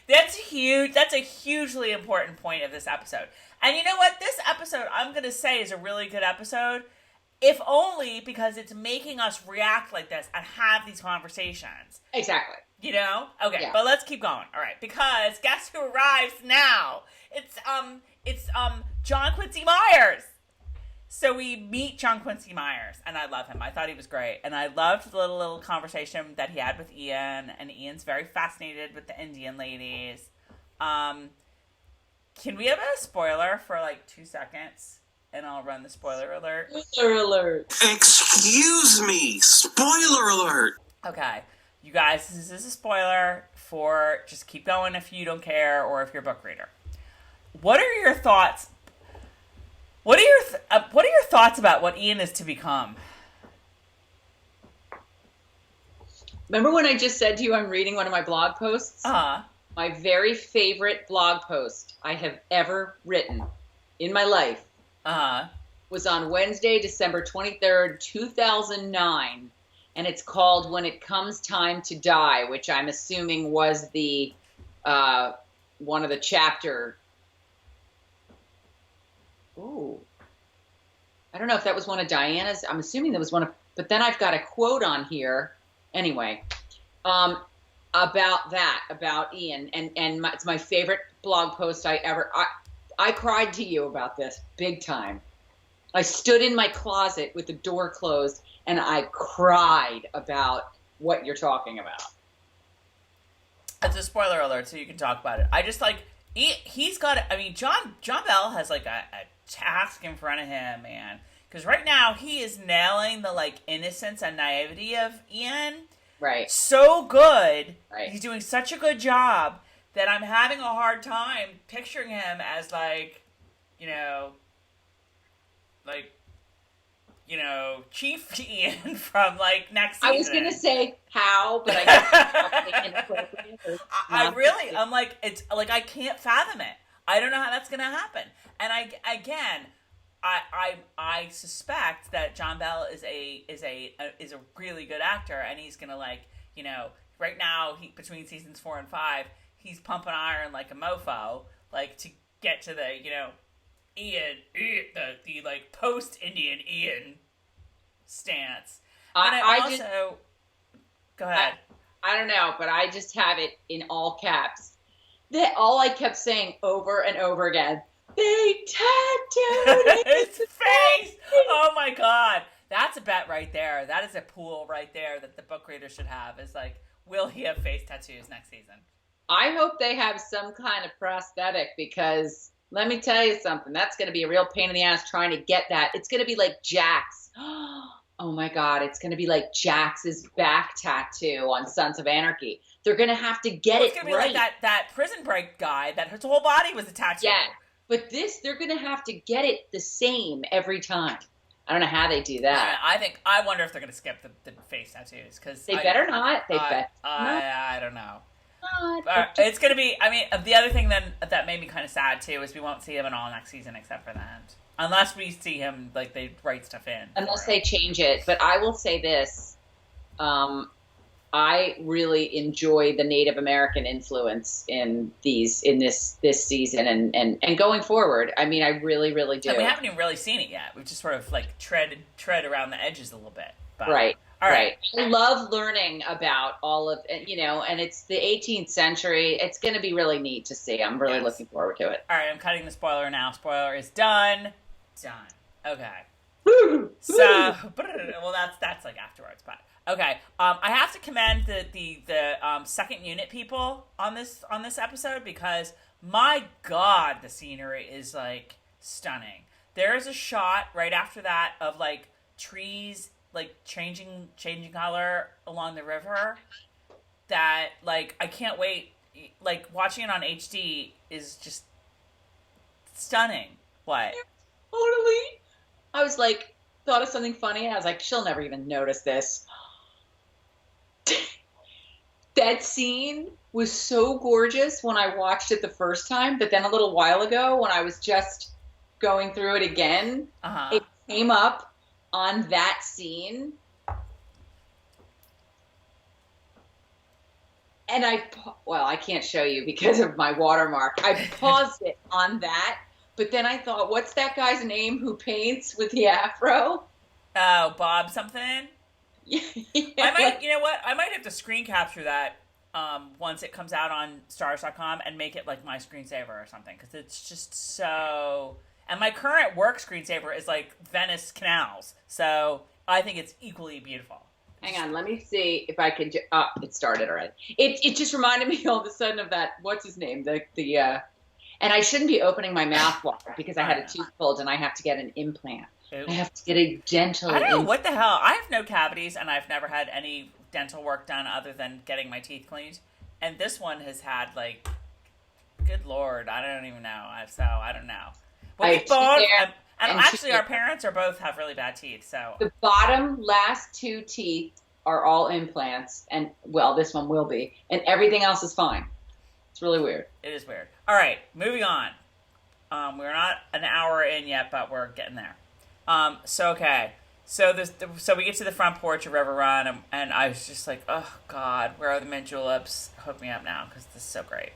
That's huge. That's a hugely important point of this episode. And you know what? This episode, I'm going to say, is a really good episode. If only because it's making us react like this and have these conversations. Exactly. Okay, yeah. But let's keep going. All right, because guess who arrives now? It's John Quincy Myers. So we meet John Quincy Myers, and I love him. I thought he was great, and I loved the little conversation that he had with Ian. And Ian's very fascinated with the Indian ladies. Can we have a spoiler for like 2 seconds? And I'll run the spoiler alert. Spoiler alert. Excuse me. Spoiler alert. Okay. You guys, this is a spoiler for just keep going if you don't care or if you're a book reader. What are your thoughts? What are your thoughts about what Ian is to become? Remember when I just said to you I'm reading one of my blog posts? Uh-huh. My very favorite blog post I have ever written in my life was on Wednesday, December 23rd, 2009. And it's called When It Comes Time to Die, which I'm assuming was the one of the chapter. Ooh. I don't know if that was one of Diana's. I'm assuming that was one of, but then I've got a quote on here. Anyway, about Ian, and it's my favorite blog post I cried to you about this big time. I stood in my closet with the door closed and I cried about what you're talking about. It's a spoiler alert, so you can talk about it. I just like he's got. I mean, John Bell has like a task in front of him, man. Because right now he is nailing the like innocence and naivety of Ian. Right. So good. Right. He's doing such a good job that I'm having a hard time picturing him as like, Chief Ian from like next season. I was gonna say how, but I I'm like, it's like I can't fathom it. I don't know how that's gonna happen. And I suspect that John Bell is a really good actor, and he's gonna right now between seasons 4 and 5, he's pumping iron like a mofo, like to get to the Ian the like post Indian Ian stance. And go ahead. I don't know, but I just have it in all caps. That all I kept saying over and over again. They tattooed his face. Oh my god, that's a bet right there. That is a pool right there that the book reader should have. Is like, will he have face tattoos next season? I hope they have some kind of prosthetic, because let me tell you something. That's going to be a real pain in the ass trying to get that. It's going to be like Jax. Oh my god, it's going to be like Jax's back tattoo on Sons of Anarchy. They're going to have to get it's gonna be like that Prison Break guy that his whole body was a tattoo. Yeah. But they're going to have to get it the same every time. I don't know how they do that. I wonder if they're going to skip the face tattoos, because they better not. I don't know. It's going to be. I mean, the other thing then that made me kind of sad too is we won't see him at all next season except for that, unless we see him like they write stuff in. Unless they change it. But I will say this. I really enjoy the Native American influence in this season and going forward. I mean, I really, really do. And we haven't even really seen it yet. We've just sort of like tread around the edges a little bit. But, right. All right. I love learning about all of it, and it's the 18th century. It's going to be really neat to see. I'm really looking forward to it. All right. I'm cutting the spoiler now. Spoiler is done. Okay. So, well, that's like afterwards, but. Okay, I have to commend the second unit people on this episode, because my god, the scenery is like stunning. There is a shot right after that of like trees like changing color along the river that like I can't wait. Like watching it on HD is just stunning. What? Totally. I was like, thought of something funny, and I was like, she'll never even notice this. That scene was so gorgeous when I watched it the first time, but then a little while ago when I was just going through it again, it came up on that scene. And I can't show you because of my watermark. I paused it on that, but then I thought, what's that guy's name who paints with the afro? Oh, Bob something? Yeah. I might have to screen capture that once it comes out on Starz.com and make it like my screensaver or something, because it's just so. And my current work screensaver is like Venice canals, so I think it's equally beautiful. Hang on, let me see if I can. It started already. It just reminded me all of a sudden of that. What's his name? And I shouldn't be opening my mouth wide because I had a tooth pulled and I have to get an implant. I have to get a dental. I don't know what the hell. I have no cavities, and I've never had any dental work done other than getting my teeth cleaned. And this one has had like, good lord, I don't even know. So I don't know. Well, we both, and actually, our parents both have really bad teeth. So the bottom last two teeth are all implants, and well, this one will be, and everything else is fine. It's really weird. It is weird. All right, moving on. We're not an hour in yet, but we're getting there. So we get to the front porch of Riverrun, and I was just like, oh God, where are the mint juleps? Hook me up now, because this is so great.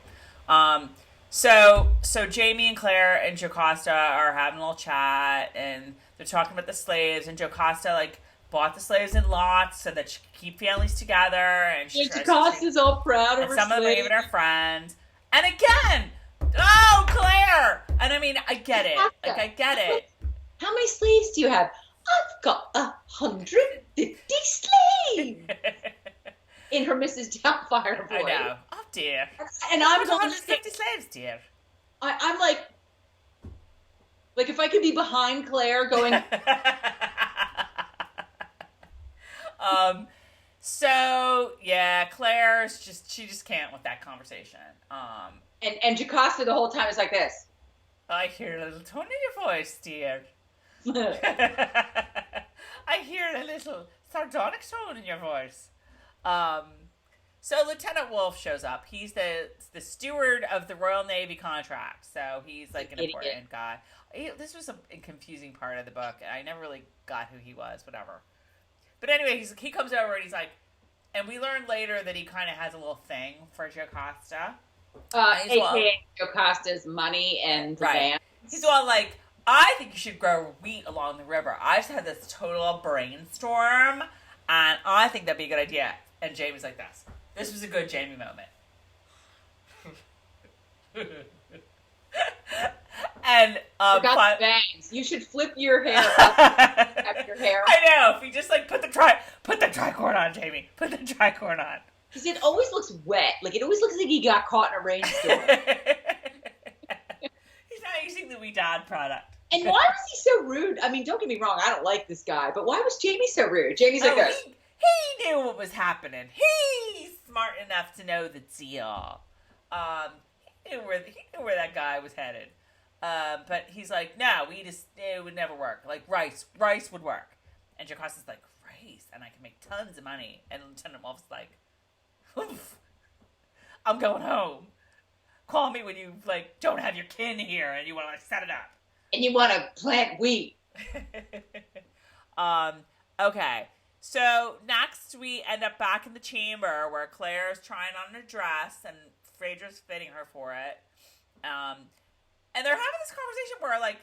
So Jamie and Claire and Jocasta are having a little chat, and they're talking about the slaves, and Jocasta, like, bought the slaves in lots so that she could keep families together, and Jocasta's all proud of her some of them are slaves. even her friends. And again, oh, Claire! And I mean, I get it. Like, I get it. How many slaves do you have? I've got 150 slaves! In her Mrs. Doubtfire voice. I know. Oh, dear. And I'm 150 slaves, dear. I'm like if I could be behind Claire going... So yeah, Claire's she just can't with that conversation. And Jocasta the whole time is like this. I hear a little tone in your voice, dear. I hear a little sardonic tone in your voice. So Lieutenant Wolf shows up. He's the steward of the Royal Navy contract. So he's like an important guy. This was a confusing part of the book, and I never really got who he was. Whatever. But anyway, he comes over and he's like, and we learn later that he kind of has a little thing for Jocasta. AKA Jocasta's money and the van. He's all like, I think you should grow wheat along the river. I just had this total brainstorm, and I think that'd be a good idea. And Jamie's like this. This was a good Jamie moment. And got the bangs. You should flip your hair up. Have your hair. I know. If you just like put the tricorn on, Jamie. Put the tricorn on. Because it always looks wet. Like it always looks like he got caught in a rainstorm. He's not using the We Dad product. And why was he so rude? I mean, don't get me wrong. I don't like this guy, but why was Jamie so rude? Jamie's like this. He knew what was happening. He's smart enough to know the deal. He knew where that guy was headed. But he's like, no, it would never work. Like rice would work. And Jocasta's like, rice, and I can make tons of money. And Lieutenant Wolf's like, oof, I'm going home. Call me when you like don't have your kin here and you want to like set it up. And you want to plant wheat. Okay. So next we end up back in the chamber where Claire's trying on her dress and Phaedra's fitting her for it. And they're having this conversation where like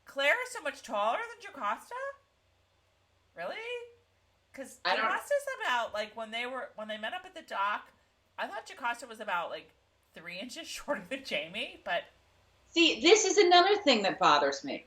Claire is so much taller than Jocasta. Really? Because Jocasta's about like when they met up at the dock, I thought Jocasta was about like 3 inches shorter than Jamie, but see, this is another thing that bothers me.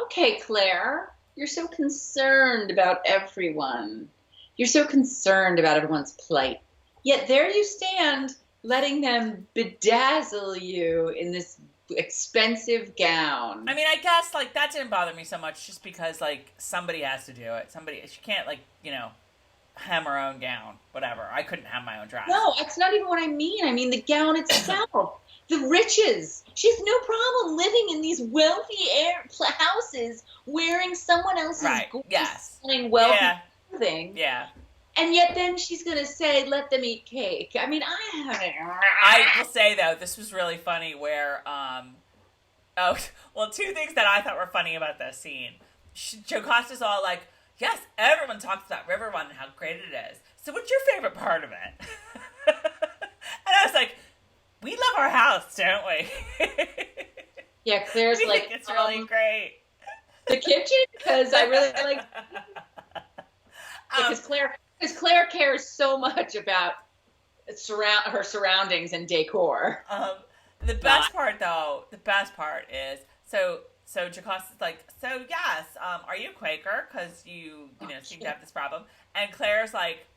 Okay, Claire, you're so concerned about everyone. You're so concerned about everyone's plight. Yet there you stand, letting them bedazzle you in this expensive gown. I mean, I guess like that didn't bother me so much just because like somebody has to do it. She can't like, hem her own gown, whatever. I couldn't have my own dress. No, that's not even what I mean. I mean the gown itself. The riches. She has no problem living in these wealthy houses wearing someone else's wealthy clothing. Yeah. And yet then she's going to say, let them eat cake. I mean, I will say, though, this was really funny where, two things that I thought were funny about this scene. Jocasta's all like, yes, everyone talks about Riverrun and how great it is. So what's your favorite part of it? And I was like, we love our house, don't we? Yeah, Claire's like, it's really great. The kitchen? Because I really like... Because Claire cares so much about her surroundings and decor. The best part is, so Jocasta's like, so yes, are you a Quaker? Because you seem to have this problem. And Claire's like,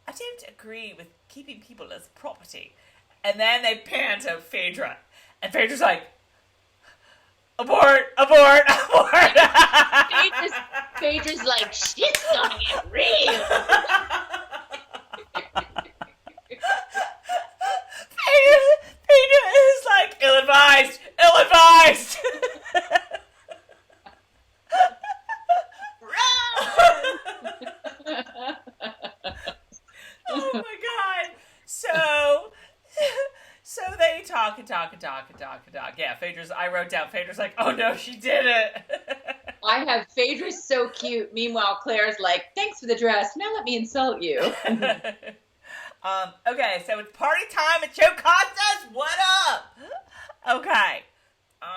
I don't agree with keeping people as property. And then they pan to Phaedra. And Phaedra's like, abort, abort, abort. Phaedra's like, shit's gonna get real. Phaedra is like, ill-advised, ill-advised. Oh my god. So they talk and talk. Yeah, I wrote down, Phaedra's like, oh no, she did it. I have Phaedra's so cute. Meanwhile, Claire's like, thanks for the dress. Now let me insult you. Okay, so it's party time at Jocasta's. What up? Okay.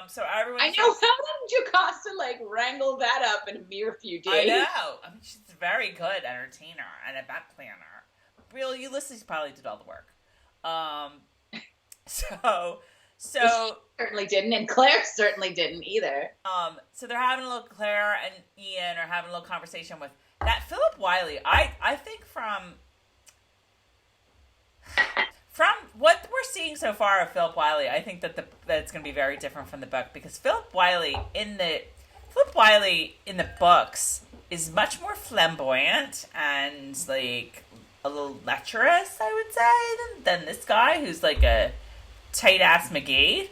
So everyone. I know. How did Jocasta like wrangle that up in a mere few days? I know. I mean, she's a very good entertainer and event planner. Real Ulysses probably did all the work. So Certainly didn't, and Claire certainly didn't either. So they're having a little. Claire and Ian are having a little conversation with that Philip Wiley. I think from what we're seeing so far of Philip Wiley, I think that it's going to be very different from the book, because Philip Wiley in the books is much more flamboyant and like a little lecherous, I would say, than this guy who's like a tight ass McGee.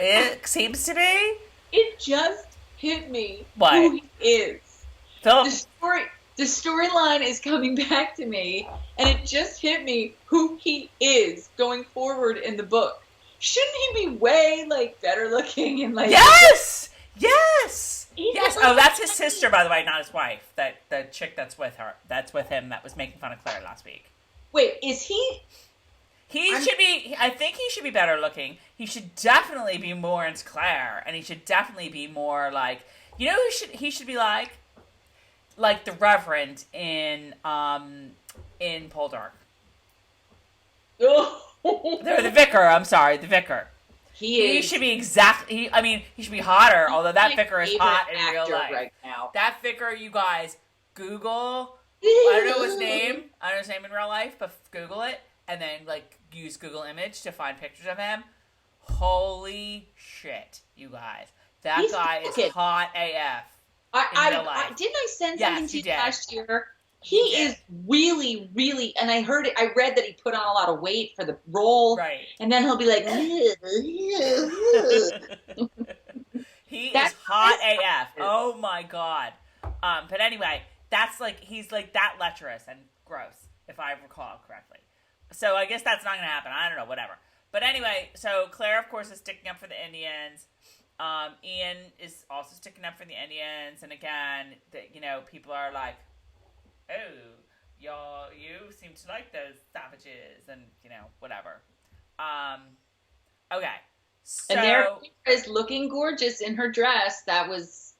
It seems to be. It just hit me What? who he is. Philip. The storyline is coming back to me, and it just hit me who he is going forward in the book. Shouldn't he be way like better looking and like? Yes. He's Yes. like- Oh, that's his sister, by the way, not his wife. The chick that's with him that was making fun of Claire last week. Wait, is he? Should be. I think he should be better looking. He should definitely be more into Claire, and he should definitely be more like. You know who he should be like the Reverend in Poldark. Oh. The vicar. I'm sorry, the vicar. He should be exactly. He should be hotter. Although that vicar is hot in real life. Right now. That vicar, you guys, Google. I don't know his name. I don't know his name in real life, but Google it and then like use Google Image to find pictures of him. Holy shit, you guys! That guy is hot AF. In real life. Didn't I send something to you did. last year? He is really, really, and I read that he put on a lot of weight for the role. Right. And then he'll be like, he is hot AF. Oh my god. But anyway, that's like, he's like that lecherous and gross, if I recall correctly. So I guess that's not going to happen. I don't know, whatever. But anyway, so Claire, of course, is sticking up for the Indians. Ian is also sticking up for the Indians. And again, people are like, oh, you seem to like those savages, and whatever. Okay. So, and there is looking gorgeous in her dress that was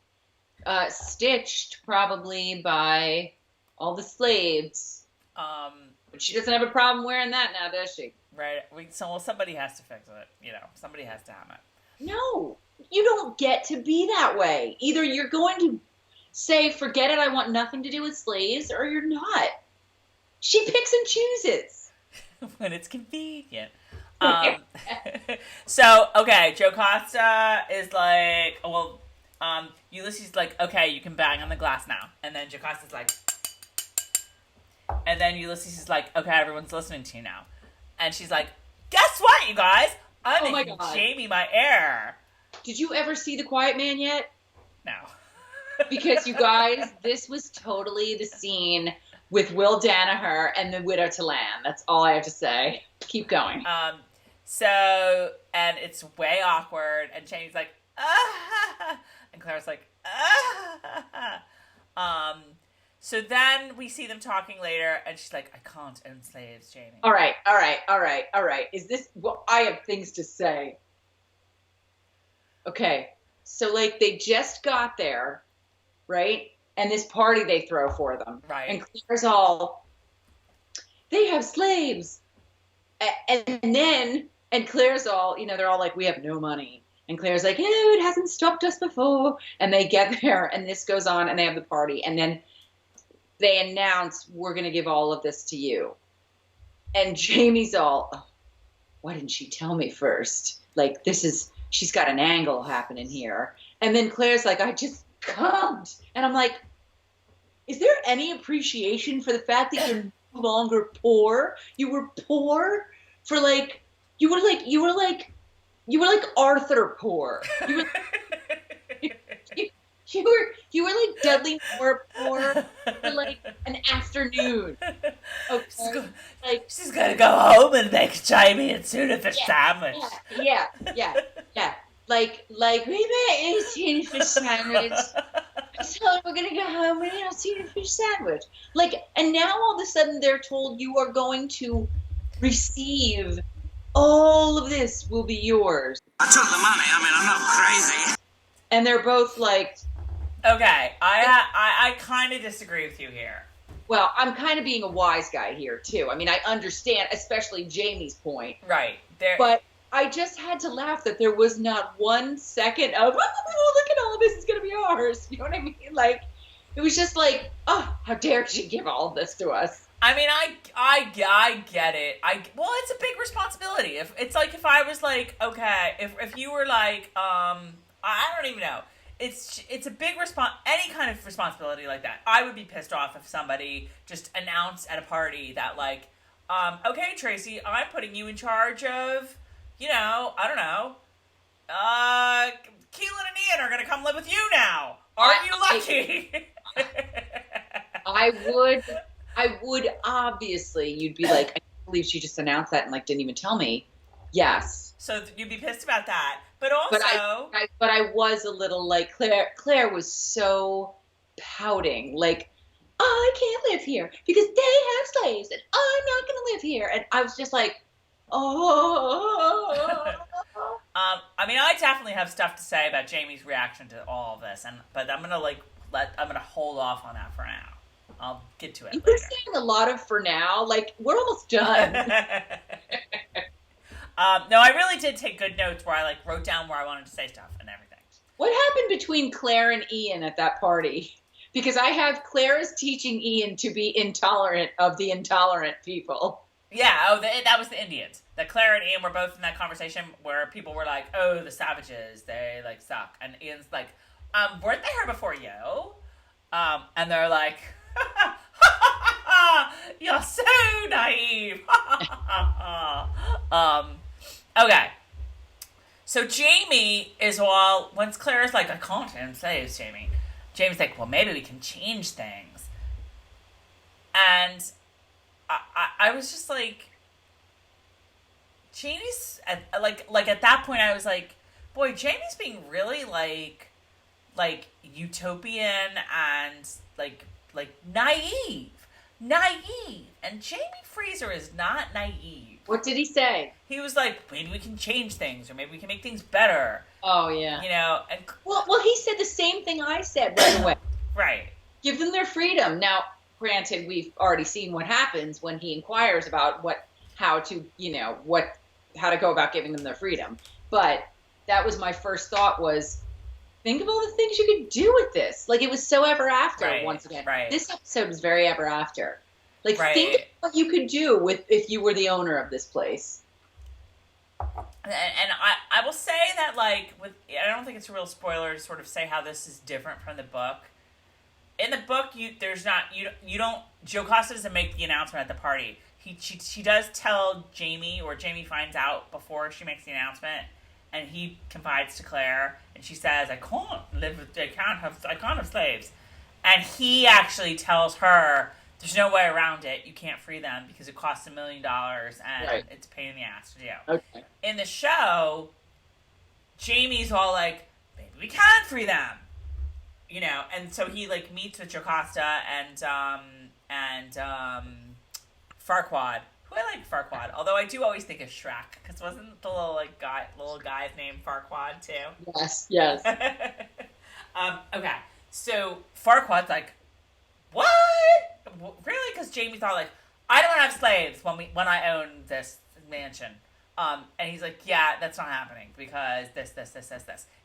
stitched probably by all the slaves. But she doesn't have a problem wearing that now, does she? Right. Somebody has to fix it. Somebody has to have it. No, you don't get to be that way. Either you're going to say, forget it, I want nothing to do with slaves, or you're not. She picks and chooses. When it's convenient. So, okay, Jocasta is like, Ulysses is like, okay, you can bang on the glass now. And then Jocasta's like, and then Ulysses is like, okay, everyone's listening to you now. And she's like, guess what, you guys? I'm making Jamie my heir. Did you ever see The Quiet Man yet? No. Because, you guys, this was totally the scene with Will Danaher and the widow to land. That's all I have to say. Keep going. So, and it's way awkward, and Jamie's like, ah, and Claire's like, ah. So then we see them talking later, and she's like, I can't own slaves, Jamie. All right. Is this, well, I have things to say. Okay. So, like, they just got there, right? And this party they throw for them. Right. And Claire's all, they have slaves. And Claire's all, they're all like, we have no money. And Claire's like, it hasn't stopped us before. And they get there, and this goes on, and they have the party. And then they announce, we're going to give all of this to you. And Jamie's all, oh, why didn't she tell me first? Like, she's got an angle happening here. And then Claire's like, I just can't. And I'm like, is there any appreciation for the fact that you're no longer poor? You were poor for like, you were like Arthur poor. You were like Dudley Moore poor for like an afternoon. Okay? She's gonna go home and make Jamie and tuna fish sandwich. Yeah. Like we made a tuna fish sandwich. So we're gonna go home and eat a tuna fish sandwich. Like, and now all of a sudden they're told you are going to receive all of this will be yours. I took the money. I mean, I'm not crazy. And they're both like, okay, I kind of disagree with you here. well, I'm kind of being a wise guy here too. I mean, I understand, especially Jamie's point. Right. But I just had to laugh that there was not 1 second of, oh, look at all of this, it's going to be ours. You know what I mean? Like, it was just like, oh, how dare she give all of this to us? I mean, I get it. Well, it's a big responsibility. If I was like, okay, if you were like, I don't even know. It's a big any kind of responsibility like that. I would be pissed off if somebody just announced at a party that like, okay, Tracey, I'm putting you in charge of, I don't know, Keelan and Ian are gonna come live with you now. Aren't you lucky? I would obviously, you'd be like, I can't believe she just announced that and like didn't even tell me. Yes. So you'd be pissed about that. But also, but I was a little like Claire was so pouting, like, I can't live here because they have slaves and I'm not going to live here. And I was just like, oh. I mean, I definitely have stuff to say about Jamie's reaction to all of this, but I'm gonna hold off on that for now. I'll get to it later. You're saying a lot of for now. Like, we're almost done. No, I really did take good notes where I like wrote down where I wanted to say stuff and everything. What happened between Claire and Ian at that party? Because I have Claire is teaching Ian to be intolerant of the intolerant people. Yeah, that was the Indians. That Claire and Ian were both in that conversation where people were like, oh, the savages, they like suck. And Ian's like, weren't they here before you? And they're like, you're so naive. Okay. So Jamie is all, once Claire's like, I can't enslave Jamie. Jamie's like, well, maybe we can change things. And I was just like, Jamie's, like at that point I was like, boy, Jamie's being really like utopian and like naive. And Jamie Fraser is not naive. What did he say? He was like, maybe we can change things, or maybe we can make things better. Oh, yeah. And well, he said the same thing I said right away. Right. Give them their freedom. Now, granted, we've already seen what happens when he inquires about how to go about giving them their freedom. But that was my first thought was, think of all the things you could do with this. Like, it was so ever after, right, once again. Right. This episode was very ever after. Like, right. Think of what you could do if you were the owner of this place. And I will say that, like, I don't think it's a real spoiler to sort of say how this is different from the book. In the book, Jocasta doesn't make the announcement at the party. She does tell Jamie, or Jamie finds out before she makes the announcement, and he confides to Claire, and she says, I can't have slaves. And he actually tells her, there's no way around it. You can't free them because it costs $1 million and right. It's a pain in the ass to do. Okay. In the show, Jamie's all like, maybe we can free them. And so he like meets with Jocasta and Farquaad. Who I like Farquaad, although I do always think of Shrek, because wasn't the little guy's name Farquaad too? Yes. Okay, so Farquaad's like, what? Really? Because Jamie thought like, I don't have slaves when I own this mansion. And he's like, yeah, that's not happening because this.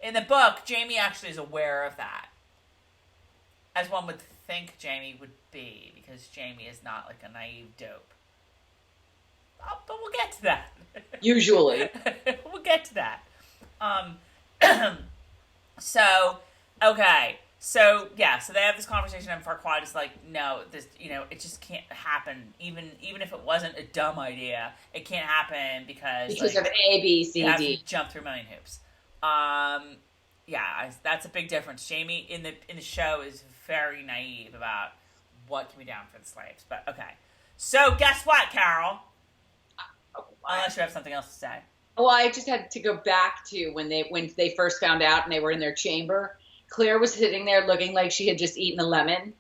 In the book, Jamie actually is aware of that, as one would think Jamie would be, because Jamie is not like a naive dope. But we'll get to that. Usually. We'll get to that. Okay. So they have this conversation, and Farquaad is like, no, this, it just can't happen. Even if it wasn't a dumb idea, it can't happen because of A, B, C, you have D. to jump through a million hoops. That's a big difference. Jamie in the show is very naive about what can be done for the slaves. But okay, so guess what, Carol? Unless you have something else to say. Well, I just had to go back to when they first found out and they were in their chamber. Claire was sitting there looking like she had just eaten a lemon,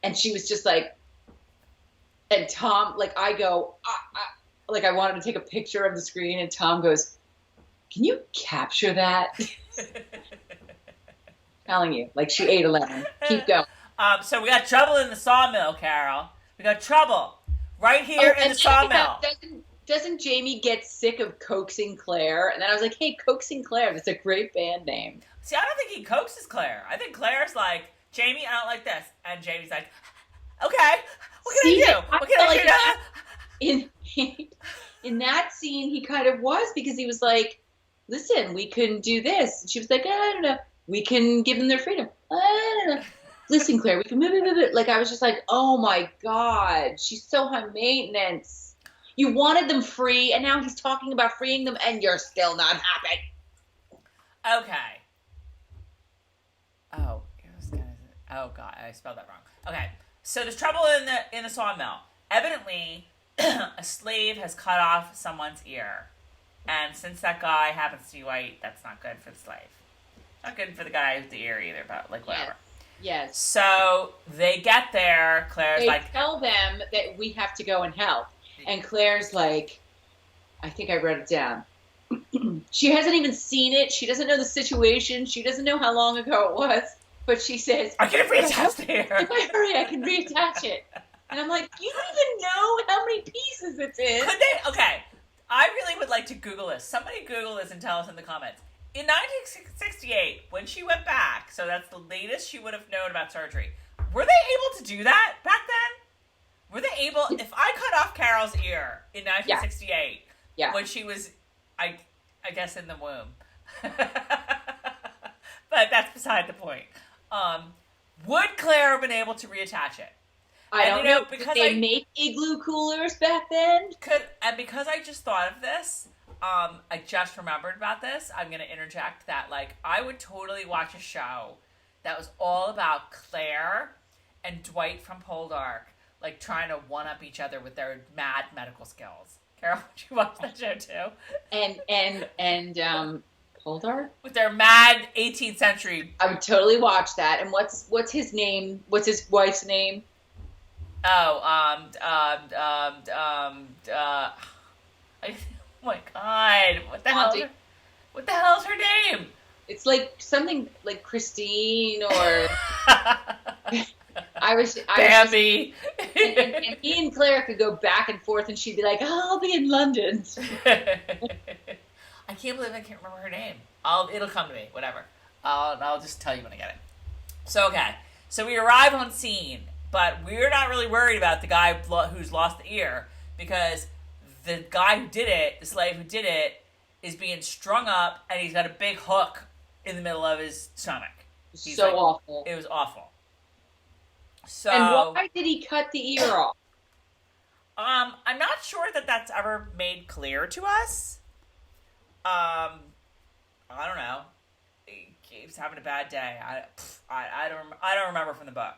and she was just like, and Tom, like, I go, like I wanted to take a picture of the screen, and Tom goes, "Can you capture that?" Telling you, like she ate a lemon. Keep going. So we got trouble in the sawmill, Carol. We got trouble right here in the sawmill. Doesn't Jamie get sick of coaxing Claire? And then I was like, hey, coaxing Claire, that's a great band name. See, I don't think he coaxes Claire. I think Claire's like, Jamie, I don't like this. And Jamie's like, okay, what can I do? What can I do? In that scene, he kind of was, because he was like, listen, we can do this. And she was like, I don't know. We can give them their freedom. I don't know. Listen, Claire, we can move. Like, I was just like, oh my God, she's so high maintenance. You wanted them free, and now he's talking about freeing them, and you're still not happy. Okay. Oh, God, I spelled that wrong. Okay, so there's trouble in the sawmill. Evidently, a slave has cut off someone's ear, and since that guy happens to be white, that's not good for the slave. Not good for the guy with the ear either, but like whatever. Yes. So they get there. Claire's they tell them that we have to go and help. And Claire's like, I think I wrote it down. She hasn't even seen it. She doesn't know the situation. She doesn't know how long ago it was. But she says, I can reattach the ear. If I hurry, I can reattach it. And I'm like, you don't even know how many pieces it's in. Could they? Okay. I really would like to Google this. Somebody Google this and tell us in the comments. In 1968, when she went back, so that's the latest she would have known about surgery, were they able to do that back then? Were they able, if I cut off Carol's ear in 1968, when she was, I guess, in the womb, but that's beside the point, would Claire have been able to reattach it? I don't know, because they make igloo coolers back then? And because I just thought of this, I just remembered about this, I'm going to interject that, like, I would totally watch a show that was all about Claire and Dwight from Poldark, like, trying to one-up each other with their mad medical skills. Carol, would you watch that show, too? And Poldark? With their mad 18th century... I would totally watch that. And what's his name? What's his wife's name? Oh, oh my God. What the hell is her name? It's like something like Christine or... Bambi. And he and Claire could go back and forth, and she'd be like, oh, I'll be in London. I can't believe I can't remember her name. It'll come to me, whatever. I'll just tell you when I get it. So, okay. So we arrive on scene, but we're not really worried about the guy who's lost the ear, because the guy who did it, the slave who did it, is being strung up, and he's got a big hook in the middle of his stomach. Awful. It was awful. So, and why did he cut the ear off? I'm not sure that that's ever made clear to us. I don't know. He was having a bad day. I don't remember from the book.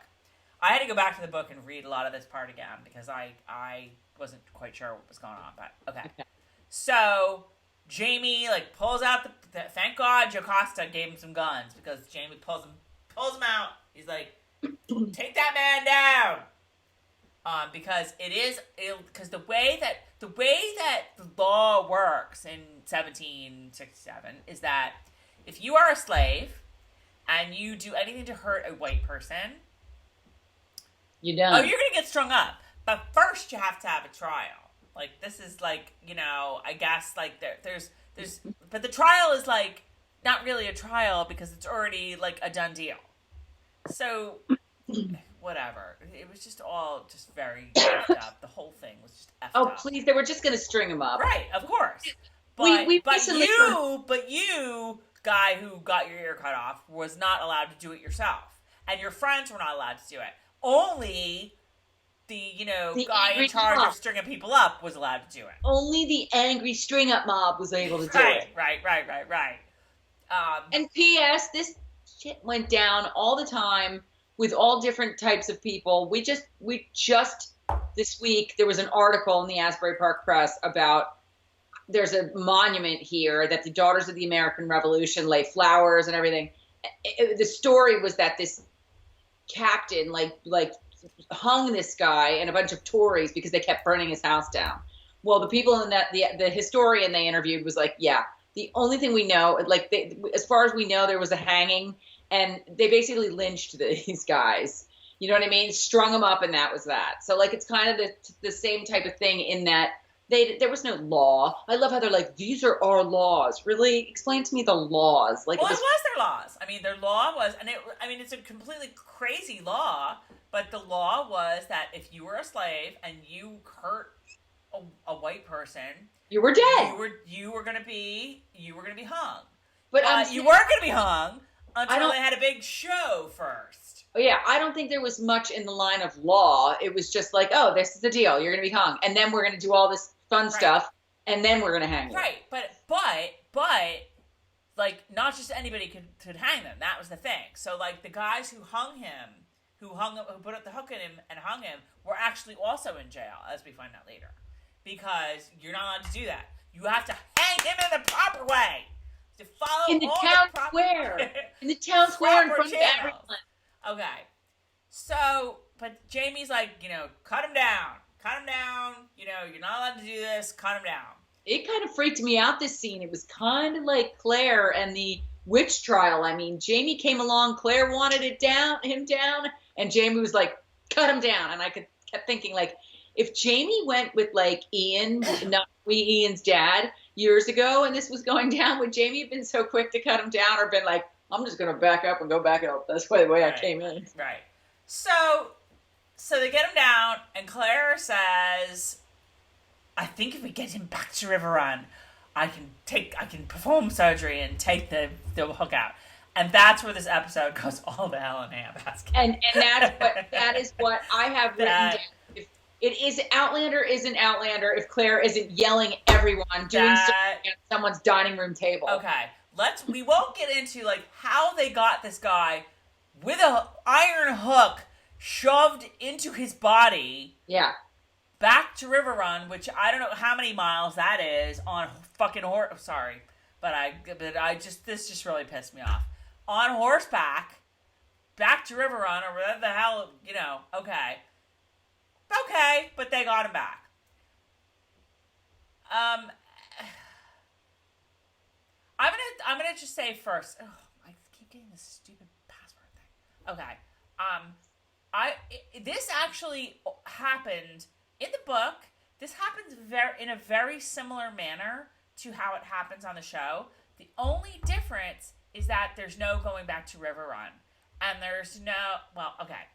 I had to go back to the book and read a lot of this part again because I wasn't quite sure what was going on. But okay. So Jamie pulls out the thank God Jocasta gave him some guns, because Jamie pulls him out. He's like, take that man down. Because because the way that the law works in 1767 is that if you are a slave and you do anything to hurt a white person, you're done. Oh, you're gonna get strung up. But first, you have to have a trial. This is I guess there's but the trial is not really a trial because it's already a done deal. So whatever. It was just all just very effed up. The whole thing was just effed up. Oh, please. They were just going to string him up. Right, of course. But you, guy who got your ear cut off, was not allowed to do it yourself. And your friends were not allowed to do it. Only the guy in charge of stringing people up was allowed to do it. Only the angry string-up mob was able to do it. Right. And P.S., this shit went down all the time with all different types of people. We just this week, there was an article in the Asbury Park Press about there's a monument here that the Daughters of the American Revolution lay flowers and everything. The story was that this captain hung this guy and a bunch of Tories because they kept burning his house down. Well, the people in that the historian they interviewed was like, yeah, the only thing we know, like as far as we know, there was a hanging, and they basically lynched these guys. You know what I mean? Strung them up, and that was that. So like it's kind of the same type of thing in that there was no law. I love how they're like, these are our laws. Really, explain to me the laws. Like well, it was their laws. I mean, their law was, and it's a completely crazy law, but the law was that if you were a slave and you hurt a white person, you were dead. You were gonna be hung. But you weren't gonna be hung until they had a big show first. Oh, yeah, I don't think there was much in the line of law. It was just like, oh, this is the deal. You're gonna be hung, and then we're gonna do all this fun stuff, and then we're gonna hang you. Right, but like not just anybody could hang them. That was the thing. So like the guys who hung him, who put up the hook in him and hung him, were actually also in jail, as we find out later. Because you're not allowed to do that. You have to hang him in the proper way. To follow in the town square. In the town square in front of everyone. Okay. So, but Jamie's like, cut him down. Cut him down. You're not allowed to do this. Cut him down. It kind of freaked me out, this scene. It was kind of like Claire and the witch trial. I mean, Jamie came along, Claire wanted him down, and Jamie was like, cut him down. And I kept thinking, like, if Jamie went with like Ian, not Ian's dad, years ago, and this was going down, would Jamie have been so quick to cut him down, or been like, I'm just gonna back up and go back up? That's the way I came in. Right. So they get him down, and Claire says, I think if we get him back to Riverrun, I can perform surgery and take the hook out. And that's where this episode goes all the hell in handbasket. And that is what I have written down. It is Outlander isn't Outlander if Claire isn't yelling everyone doing something at someone's dining room table. Okay, we won't get into like how they got this guy with a iron hook shoved into his body. Yeah. Back to Riverrun, which I don't know how many miles that is on fucking horse. Sorry, this just really pissed me off. On horseback, back to Riverrun or whatever the hell, okay. Okay, but they got him back. I'm gonna just say first. Oh, I keep getting this stupid password thing. Okay. This actually happened in the book. This happens in a very similar manner to how it happens on the show. The only difference is that there's no going back to Riverrun, and there's no. Well, okay.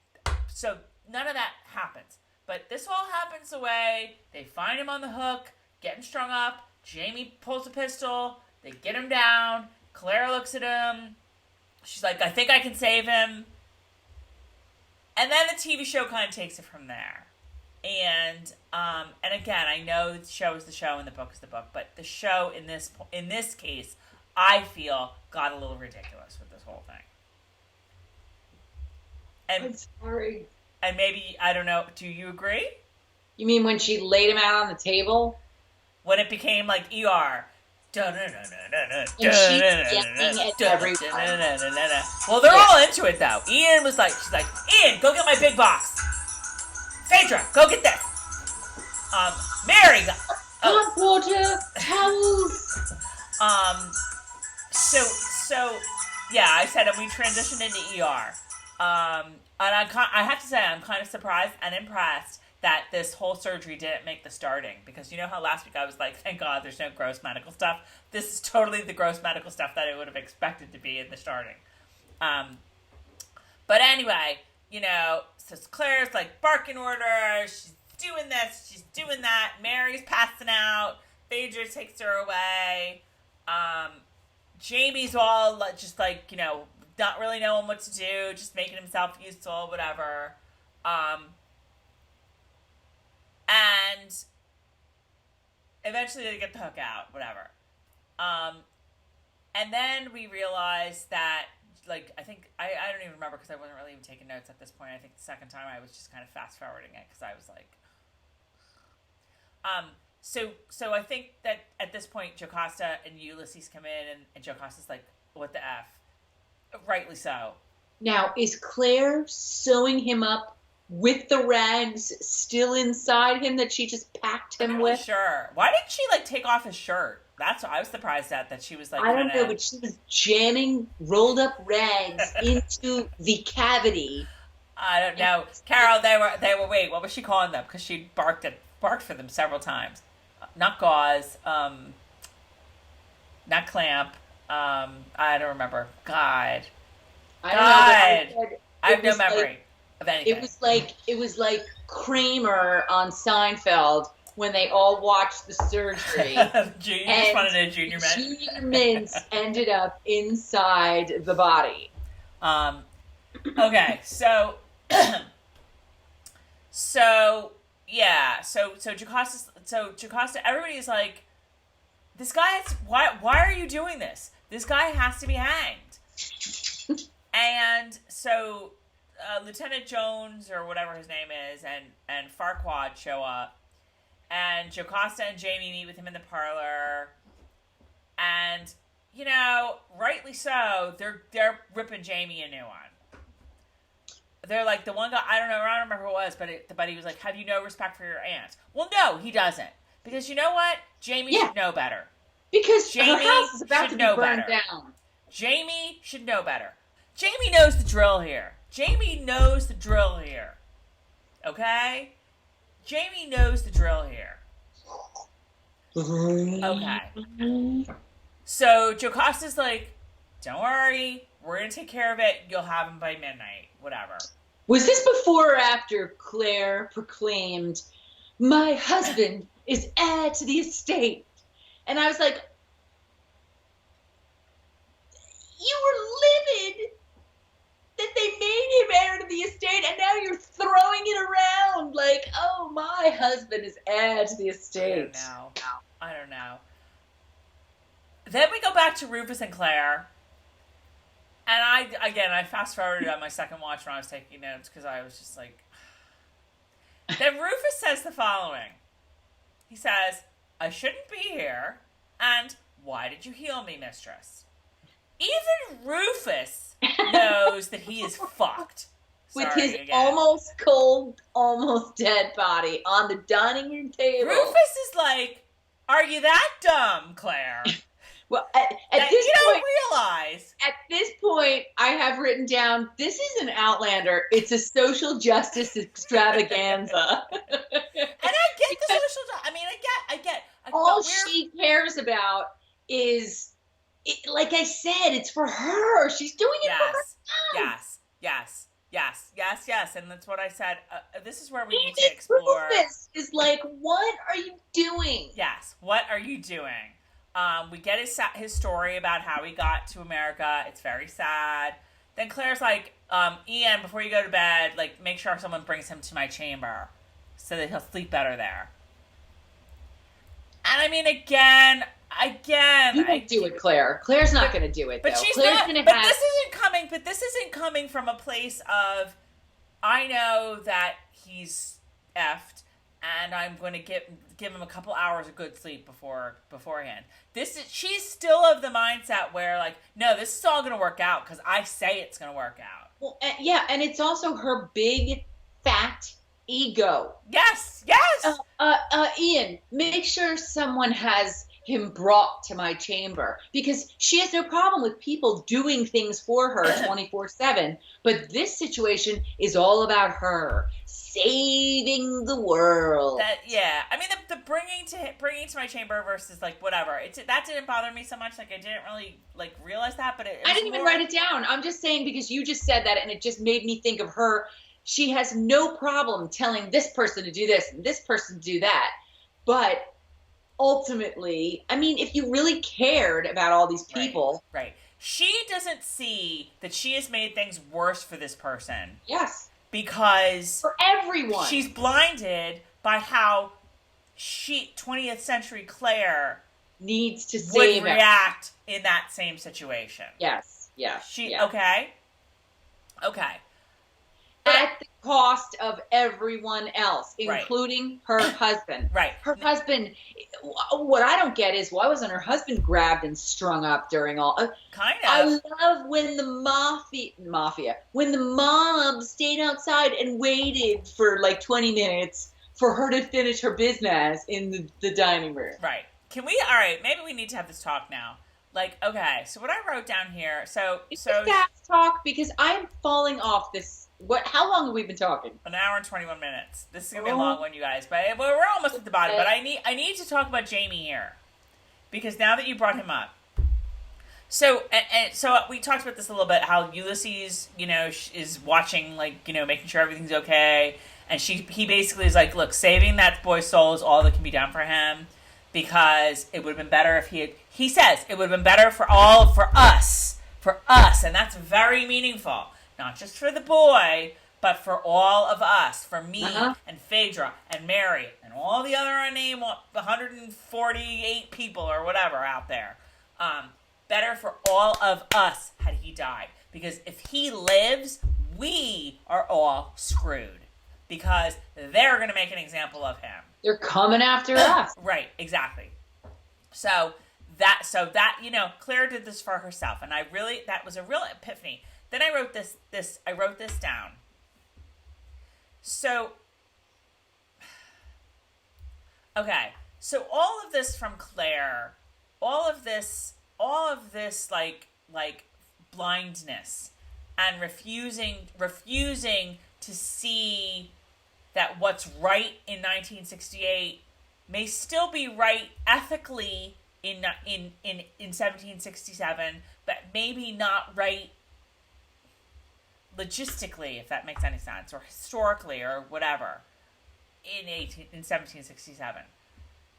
So none of that happens. But this all happens away. They find him on the hook, get him strung up. Jamie pulls a pistol. They get him down. Claire looks at him. She's like, I think I can save him. And then the TV show kind of takes it from there. And again, I know the show is the show and the book is the book, but the show in this case, I feel, got a little ridiculous with this whole thing. And I'm sorry. And maybe, I don't know, do you agree? You mean when she laid him out on the table? When it became like ER. Well, they're all into it, though. Ian was like, she's like, Ian, go get my big box. Phaedra, go get this. Mary, hot water, towels. So, yeah, I said we transitioned into ER. And I have to say, I'm kind of surprised and impressed that this whole surgery didn't make the starting. Because you know how last week I was like, thank God there's no gross medical stuff. This is totally the gross medical stuff that I would have expected to be in the starting. But anyway, so Claire's like barking orders. She's doing this. She's doing that. Mary's passing out. Phaedra takes her away. Jamie's all just like, not really knowing what to do, just making himself useful, whatever. And eventually they get the hook out, whatever. And then we realize that, like, I think, I don't even remember because I wasn't really even taking notes at this point. I think the second time I was just kind of fast forwarding it because I was like, so I think that at this point Jocasta and Ulysses come in and Jocasta's like, what the F? Rightly so. Now, is Claire sewing him up with the rags still inside him that she just packed him with. Sure. Why didn't she like take off his shirt? That's what I was surprised at, that she was like, I don't know, but she was jamming rolled up rags into the cavity. I don't know. Carol, they were, wait, what was she calling them? Because she barked for them several times. Not gauze, not clamp, I don't remember. God. I have no memory of anything. It was like Kramer on Seinfeld when they all watched the surgery. You just wanted a junior mint. Junior mints ended up inside the body. Okay, so Jocasta, everybody's like, this guy why are you doing this? This guy has to be hanged. And so Lieutenant Jones, or whatever his name is, and Farquaad show up, and Jocasta and Jamie meet with him in the parlor, and rightly so, they're ripping Jamie a new one. They're like, the one guy, I don't remember who it was, but he was like, have you no respect for your aunt? Well, no, he doesn't. Because you know what? Jamie should know better. Because Jamie her house is about to be burned better. down. Jamie should know better. Jamie knows the drill here. Okay? Jamie knows the drill here. Okay. So Jocasta's like, don't worry, we're going to take care of it. You'll have him by midnight. Whatever. Was this before or after Claire proclaimed, my husband is heir to the estate? And I was like, you were livid that they made him heir to the estate, and now you're throwing it around like, oh, my husband is heir to the estate. I don't know. Then we go back to Rufus and Claire. And I fast-forwarded on my second watch when I was taking notes, because I was just like... Then Rufus says the following. He says, I shouldn't be here, and why did you heal me, mistress? Even Rufus knows that he is fucked. With his almost cold, almost dead body on the dining room table. Rufus is like, are you that dumb, Claire? Well, at this you point, don't realize. At this point, I have written down, this is an Outlander. It's a social justice extravaganza. And I get the social. I mean, I get. All she cares about is, like I said, it's for her. She's doing it for herself. Yes. And that's what I said. This is where we need to explore. Rufus is like, what are you doing? Yes. What are you doing? We get his story about how he got to America. It's very sad. Then Claire's like, Ian, before you go to bed, like, make sure someone brings him to my chamber so that he'll sleep better there. And I mean, again. You don't do it, Claire. Claire's not going to do it, though. But she's Claire's not. Gonna but have... this isn't coming from a place of, I know that he's effed, and I'm going to give him a couple hours of good sleep beforehand. She's still of the mindset where, like, no, this is all going to work out because I say it's going to work out. Well, yeah, and it's also her big, fat ego. Yes. Ian, make sure someone has him brought to my chamber, because she has no problem with people doing things for her 24/7. But this situation is all about her saving the world. I mean, the bringing to my chamber versus, like, whatever. That didn't bother me so much. Like, I didn't really, like, realize that. But I didn't even write it down. I'm just saying, because you just said that, and it just made me think of her. She has no problem telling this person to do this and this person to do that, but ultimately, I mean, if you really cared about all these people... Right. She doesn't see that she has made things worse for this person. Yes. Because... For everyone. She's blinded by how 20th century Claire... needs to save would react in that same situation. Yes. Okay. at the cost of everyone else, Right. including her husband. Right. Her husband, what I don't get is why wasn't her husband grabbed and strung up during all... Kind of. I love when the when the mob stayed outside and waited for like 20 minutes for her to finish her business in the dining room. Right. All right, maybe we need to have this talk now. Like, okay, so what I wrote down here, so fast talk, because I'm falling off this. How long have we been talking? An hour and 21 minutes. This is gonna be a long one, you guys. But we're almost at the bottom. But I need to talk about Jamie here, because now that you brought him up, so we talked about this a little bit. How Ulysses, is watching, like, making sure everything's okay, and he basically is like, look, saving that boy's soul is all that can be done for him, because it would have been better if he says it would have been better for us, and that's very meanformal. Not just for the boy, but for all of us. For me and Phaedra and Mary and all the other unnamed 148 people or whatever out there. Better for all of us had he died. Because if he lives, we are all screwed. Because they're going to make an example of him. They're coming after us. Right, exactly. So that Claire did this for herself, and that was a real epiphany. Then I wrote this down. So, okay. So all of this from Claire, all of this like blindness and refusing to see that what's right in 1968 may still be right ethically in 1767, but maybe not right logistically, if that makes any sense, or historically, or whatever, in 1767.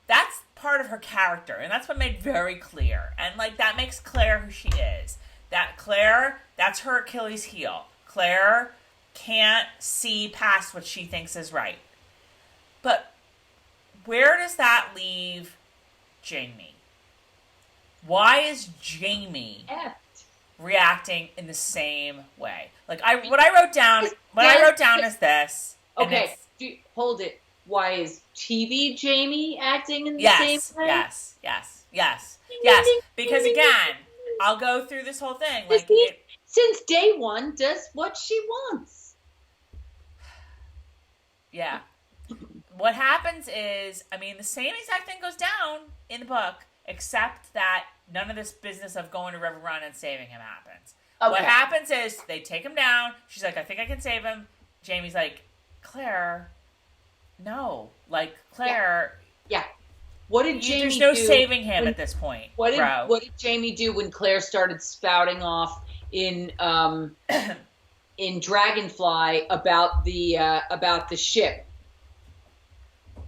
That's part of her character, and that's what made very clear. And, like, that makes Claire who she is. That's her Achilles heel. Claire can't see past what she thinks is right. But where does that leave Jamie? Why is Jamie reacting in the same way? Like, what I wrote down is this. Okay, hold it. Why is TV Jamie acting in the same way? Yes. Because again, I'll go through this whole thing. Like, since day one, does what she wants. Yeah. What happens is, the same exact thing goes down in the book, except that none of this business of going to Riverrun and saving him happens. Okay. What happens is they take him down. She's like, I think I can save him. Jamie's like, Claire, no. Like, Claire. Yeah. What did Jamie do? There's no saving him at this point. What did Jamie do when Claire started spouting off in Dragonfly about the ship?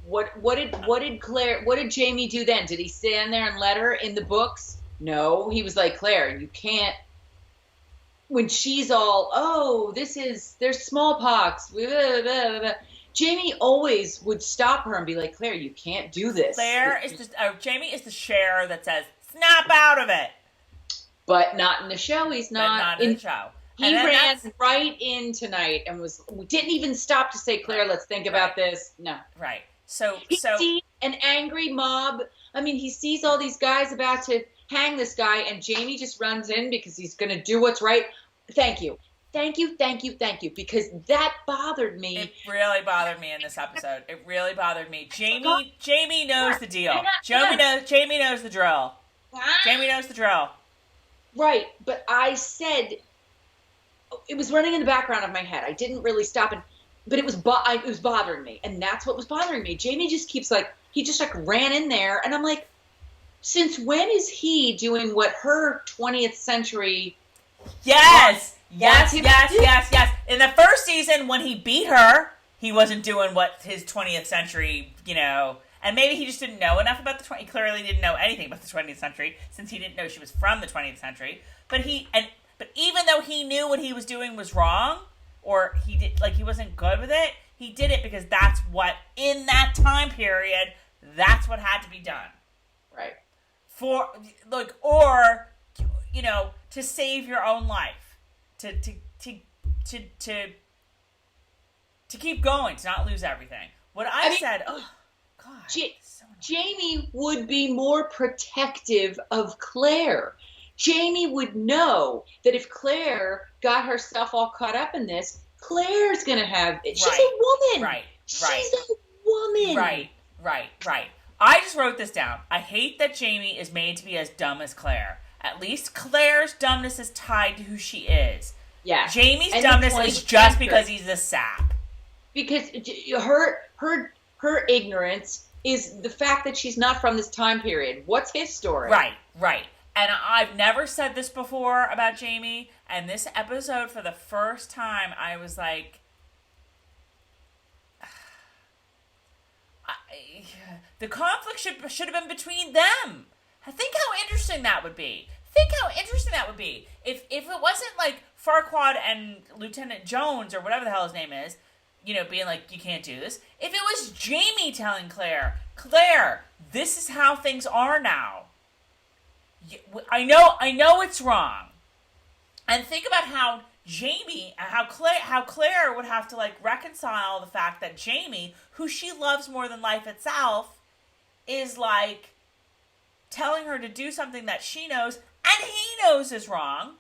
What did Jamie do then? Did he stand there and let her in the books? No, he was like, Claire, you can't. When she's all, there's smallpox. Blah, blah, blah, blah. Jamie always would stop her and be like, Claire, you can't do this. Jamie is the share that says, snap out of it. But not in the show. He's not. But not in the show. He ran right in tonight and didn't even stop to say, Claire, let's think about this. No. Right. He sees an angry mob. He sees all these guys about to hang this guy, and Jamie just runs in because he's going to do what's right. Thank you, because that bothered me. It really bothered me in this episode. It really bothered me. Jamie knows the deal. Jamie knows the drill. Jamie knows the drill. Right, but I said it was running in the background of my head. I didn't really stop but it was bothering me, and that's what was bothering me. Jamie just keeps he just ran in there, and I'm like, since when is he doing what her 20th century? Yes. In the first season, when he beat her, he wasn't doing what his 20th century, and maybe he just didn't know enough about he clearly didn't know anything about the 20th century, since he didn't know she was from the 20th century. But even though he knew what he was doing was wrong, or he wasn't good with it, he did it because that's what, in that time period, that's what had to be done. Right. To save your own life, to to keep going, to not lose everything. What I said, oh, God. Jamie would be more protective of Claire. Jamie would know that if Claire got herself all caught up in this, Claire's going to have... She's a woman. Right. She's a woman. Right. I just wrote this down. I hate that Jamie is made to be as dumb as Claire. At least Claire's dumbness is tied to who she is. Yeah. Jamie's dumbness is just because he's a sap. Because her ignorance is the fact that she's not from this time period. What's his story? Right. And I've never said this before about Jamie. And this episode, for the first time, I was like, the conflict should have been between them. Think how interesting that would be. If it wasn't like Farquaad and Lieutenant Jones or whatever the hell his name is, being like, you can't do this. If it was Jamie telling Claire, this is how things are now. I know it's wrong. And think about how Claire would have to like reconcile the fact that Jamie, who she loves more than life itself, is like telling her to do something that she knows and he knows is wrong.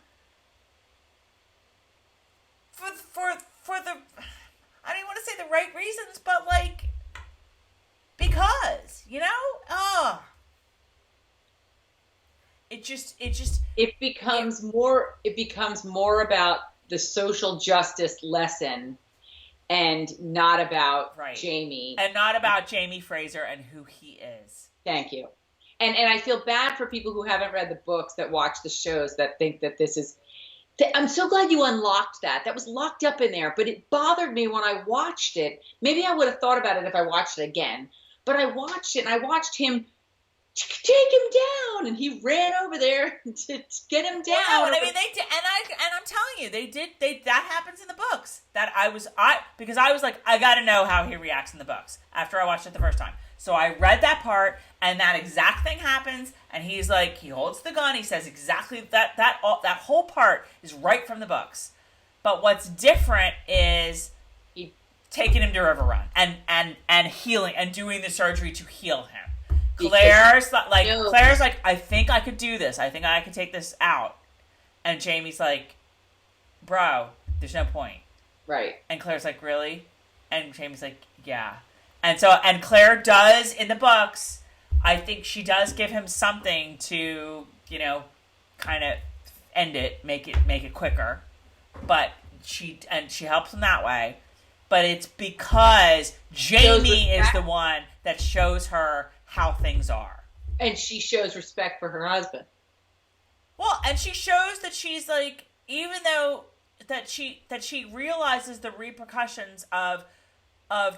For the, I don't even want to say the right reasons, but like, because, It becomes more about the social justice lesson and not about Jamie. And not about Jamie Fraser and who he is. Thank you. And I feel bad for people who haven't read the books that watch the shows that think that this is... I'm so glad you unlocked that. That was locked up in there, but it bothered me when I watched it. Maybe I would have thought about it if I watched it again. But I watched it, and I watched him take him down, and he ran over there to get him down. Well, no, I mean, they did, and I'm telling you, that happens in the books. Because I was like, I got to know how he reacts in the books after I watched it the first time. So I read that part, and that exact thing happens, and he's like, he holds the gun, he says exactly that whole part is right from the books. But what's different is taking him to Riverrun and healing and doing the surgery to heal him. Claire's like, I think I could do this. I think I could take this out. And Jamie's like, bro, there's no point. Right. And Claire's like, really? And Jamie's like, yeah. And Claire does, in the books, I think she does give him something to, kind of end it, make it quicker. But she helps him that way. But it's because Jamie is the one that shows her how things are. And she shows respect for her husband. Well, and she shows that she's like, even though that she realizes the repercussions of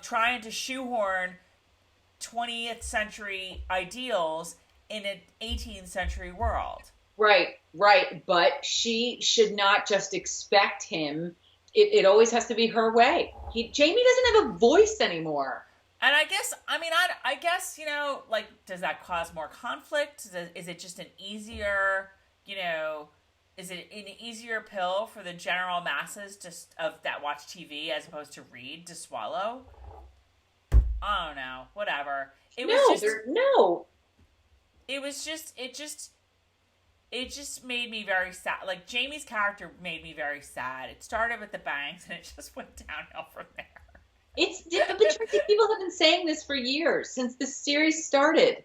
trying to shoehorn 20th century ideals in an 18th century world. Right. But she should not just expect him. It always has to be her way. Jamie doesn't have a voice anymore. And I guess, like, does that cause more conflict? Is it just an easier, is it an easier pill for the general masses that watch TV as opposed to read to swallow? I don't know. Whatever. It just made me very sad. Like, Jamie's character made me very sad. It started with the bangs and it just went downhill from there. People have been saying this for years, since the series started,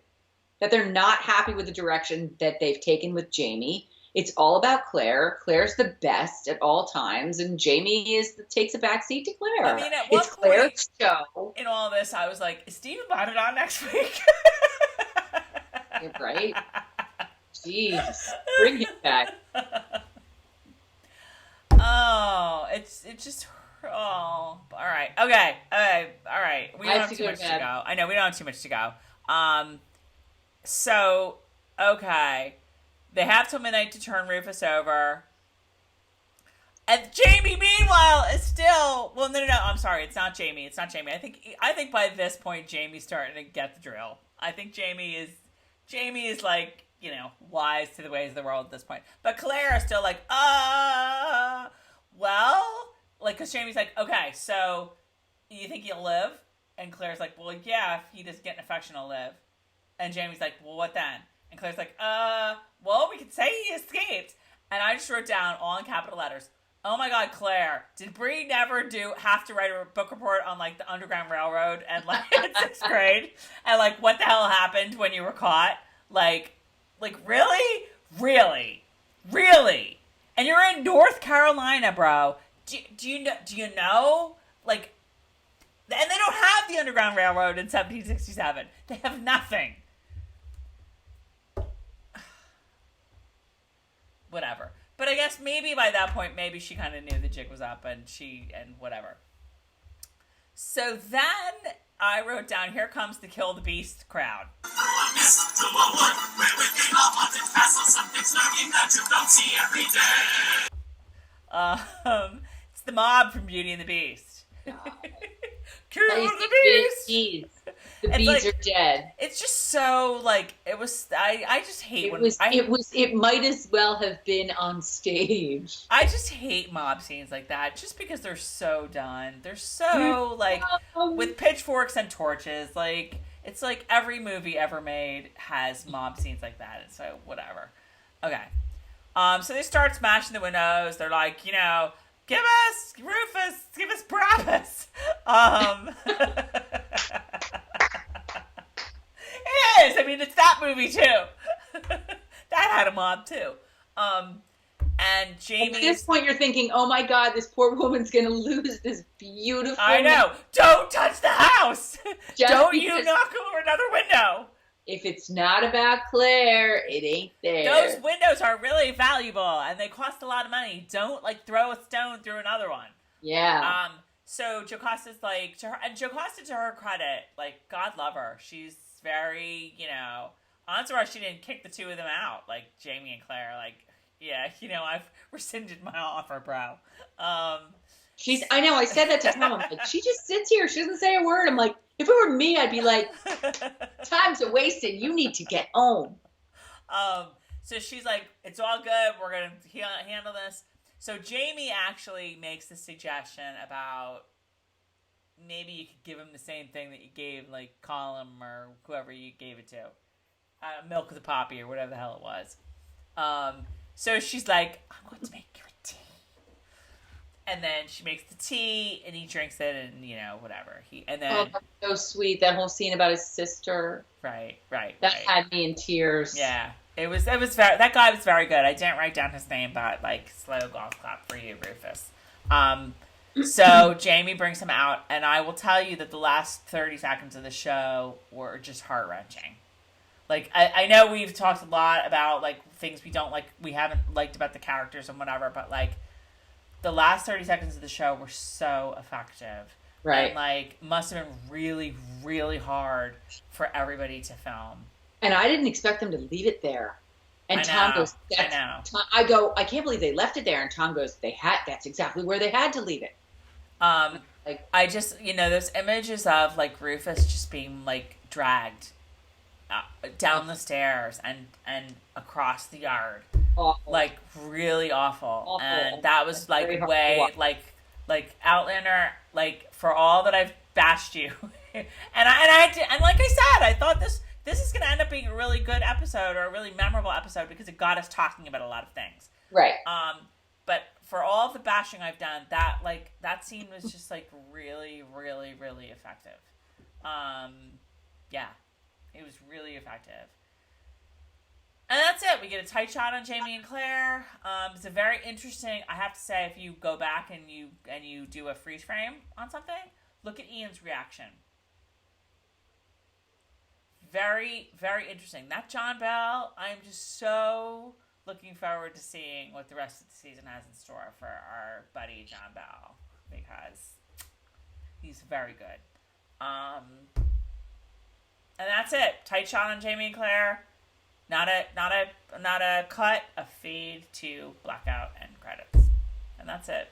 that they're not happy with the direction that they've taken with Jamie. It's all about Claire. Claire's the best at all times, and Jamie takes a backseat to Claire. I mean, at one point Claire's show. In all this, I was like, is Steven Bonnet on next week? You're right. Jeez, bring him back. Oh, it's just... Oh, all right. Okay. All right. We don't have too much to go. I know we don't have too much to go. So, okay. They have till midnight to turn Rufus over. And Jamie, meanwhile, is still... Well, no. I'm sorry. It's not Jamie. I think by this point, Jamie's starting to get the drill. I think Jamie is like, wise to the ways of the world at this point. But Claire is still like, well... Like, because Jamie's like, okay, so you think he'll live? And Claire's like, well, yeah, if he doesn't get an affection, he'll live. And Jamie's like, well, what then? And Claire's like, well, we could say he escaped. And I just wrote down, all in capital letters, oh my God, Claire, did Bree never have to write a book report on, like, the Underground Railroad and, like, in 6th grade? And, like, what the hell happened when you were caught? Like, really? Really? Really? And you're in North Carolina, bro. Do you know? Like, and they don't have the Underground Railroad in 1767. They have nothing. Whatever. But I guess maybe by that point, maybe she kind of knew the jig was up and whatever. So then I wrote down, here comes the Kill the Beast crowd. It's the mob from Beauty and the Beast. Kill the Beast! The bees are dead. It's just so, like, it was, I just hate it might as well have been on stage. I just hate mob scenes like that, just because they're so done. They're so, like, with pitchforks and torches, like, it's like every movie ever made has mob scenes like that, and so, whatever. Okay. So they start smashing the windows, they're like, you know, give us Rufus, give us Barabbas. It is. I mean, it's that movie too. That had a mob too. And Jamie. At this point, you're thinking, "Oh my God, this poor woman's gonna lose this beautiful." I know. Don't touch the house. Don't you knock over another window. If it's not about Claire, it ain't there. Those windows are really valuable, and they cost a lot of money. Don't, like, throw a stone through another one. Yeah. So Jocasta's like, Jocasta, to her credit, like, God love her. She's very, you know, odds are she didn't kick the two of them out, like Jamie and Claire. Like, yeah, you know, I've rescinded my offer, bro. I know, I said that to Tom. I'm like, she just sits here. She doesn't say a word. I'm like, if it were me, I'd be like, time's a wasted. You need to get home. So she's like, it's all good. We're going to handle this. So Jamie actually makes the suggestion about maybe you could give him the same thing that you gave, like, Colin or whoever you gave it to. Milk of the Poppy or whatever the hell it was. So she's like, I'm going to make you a tea. And then she makes the tea, and he drinks it, and, you know, whatever. Oh, that's so sweet. That whole scene about his sister. Right. That had me in tears. Yeah. It was very, that guy was very good. I didn't write down his name, but, like, slow golf clap for you, Rufus. So Jamie brings him out, and I will tell you that the last 30 seconds of the show were just heart-wrenching. Like, I know we've talked a lot about, like, things we haven't liked about the characters and whatever, but, like, the last 30 seconds of the show were so effective. Right. And, like, must have been really, really hard for everybody to film. And I didn't expect them to leave it there. And Tom goes, I know. I go, I can't believe they left it there. And Tom goes, that's exactly where they had to leave it. I just, you know, those images of, like, Rufus just being, like, dragged down the stairs and across the yard. Awful. Like, really awful. And that was, like, way, like, Outlander, like, for all that I've bashed you. and like I said, I thought this is going to end up being a really good episode, or a really memorable episode, because it got us talking about a lot of things. Right. But for all the bashing I've done, that scene was just, like, really, really, really effective. Yeah. It was really effective. And that's it. We get a tight shot on Jamie and Claire. It's a very interesting, I have to say, if you go back and you do a freeze frame on something, look at Ian's reaction. Very, very interesting. That John Bell, I'm just so looking forward to seeing what the rest of the season has in store for our buddy John Bell, because he's very good. And that's it. Tight shot on Jamie and Claire. Not a cut, a fade to blackout and credits. And that's it.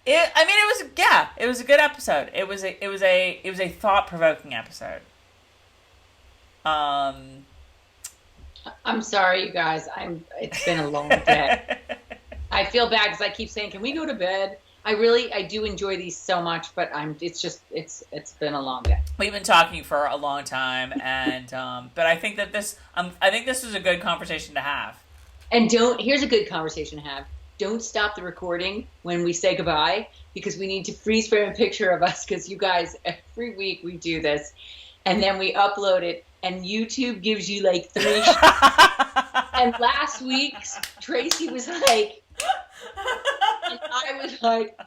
It was a good episode. It was a thought-provoking episode. I'm sorry, you guys. It's been a long day. I feel bad because I keep saying, "Can we go to bed?" I do enjoy these so much, but it's been a long day. We've been talking for a long time, and but I think that I think this was a good conversation to have. And here's a good conversation to have. Don't stop the recording when we say goodbye, because we need to freeze frame a picture of us, because you guys, every week we do this, and then we upload it, and YouTube gives you like 3 And last week, Tracey was like, and I was like,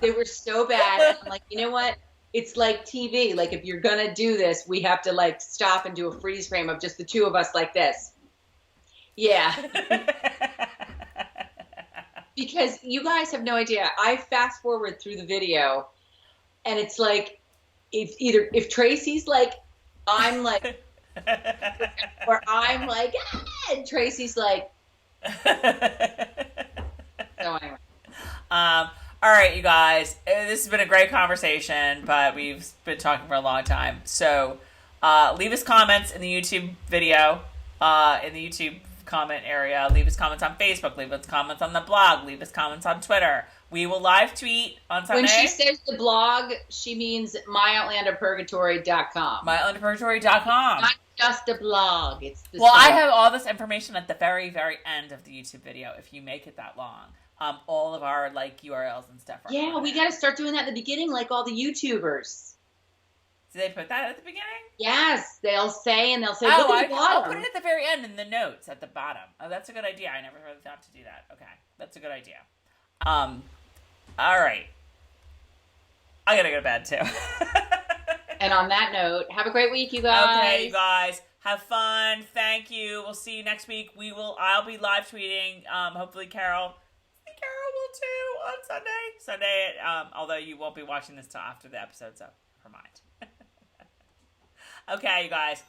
they were so bad. And I'm like, you know what? It's like TV. Like, if you're going to do this, we have to like stop and do a freeze frame of just the two of us like this. Yeah. Because you guys have no idea. I fast forward through the video, and it's like, if Tracey's like, I'm like, or I'm like, ah, and Tracey's like. So anyway. All right, you guys. This has been a great conversation, but we've been talking for a long time. So leave us comments in the YouTube video, in the YouTube comment area. Leave us comments on Facebook. Leave us comments on the blog. Leave us comments on Twitter. We will live tweet on Sunday. When she says the blog, she means myoutlanderpurgatory.com. myoutlanderpurgatory.com. Not just a blog. It's the Well, I site. have all this information at the very, very end of the YouTube video, if you make it that long. All of our like URLs and stuff. Yeah, we got to start doing that at the beginning, like all the YouTubers. Did they put that at the beginning? Yes, they'll say, look at the I'll bottom. put it at the very end in the notes at the bottom. Oh, that's a good idea. I never really thought to do that. Okay, that's a good idea. All right. I gotta go to bed too. And on that note, have a great week, you guys. Okay, you guys. Have fun. Thank you. We'll see you next week. I'll be live tweeting. Hopefully Carol will too on Sunday. Although you won't be watching this till after the episode, so never mind. Okay, you guys.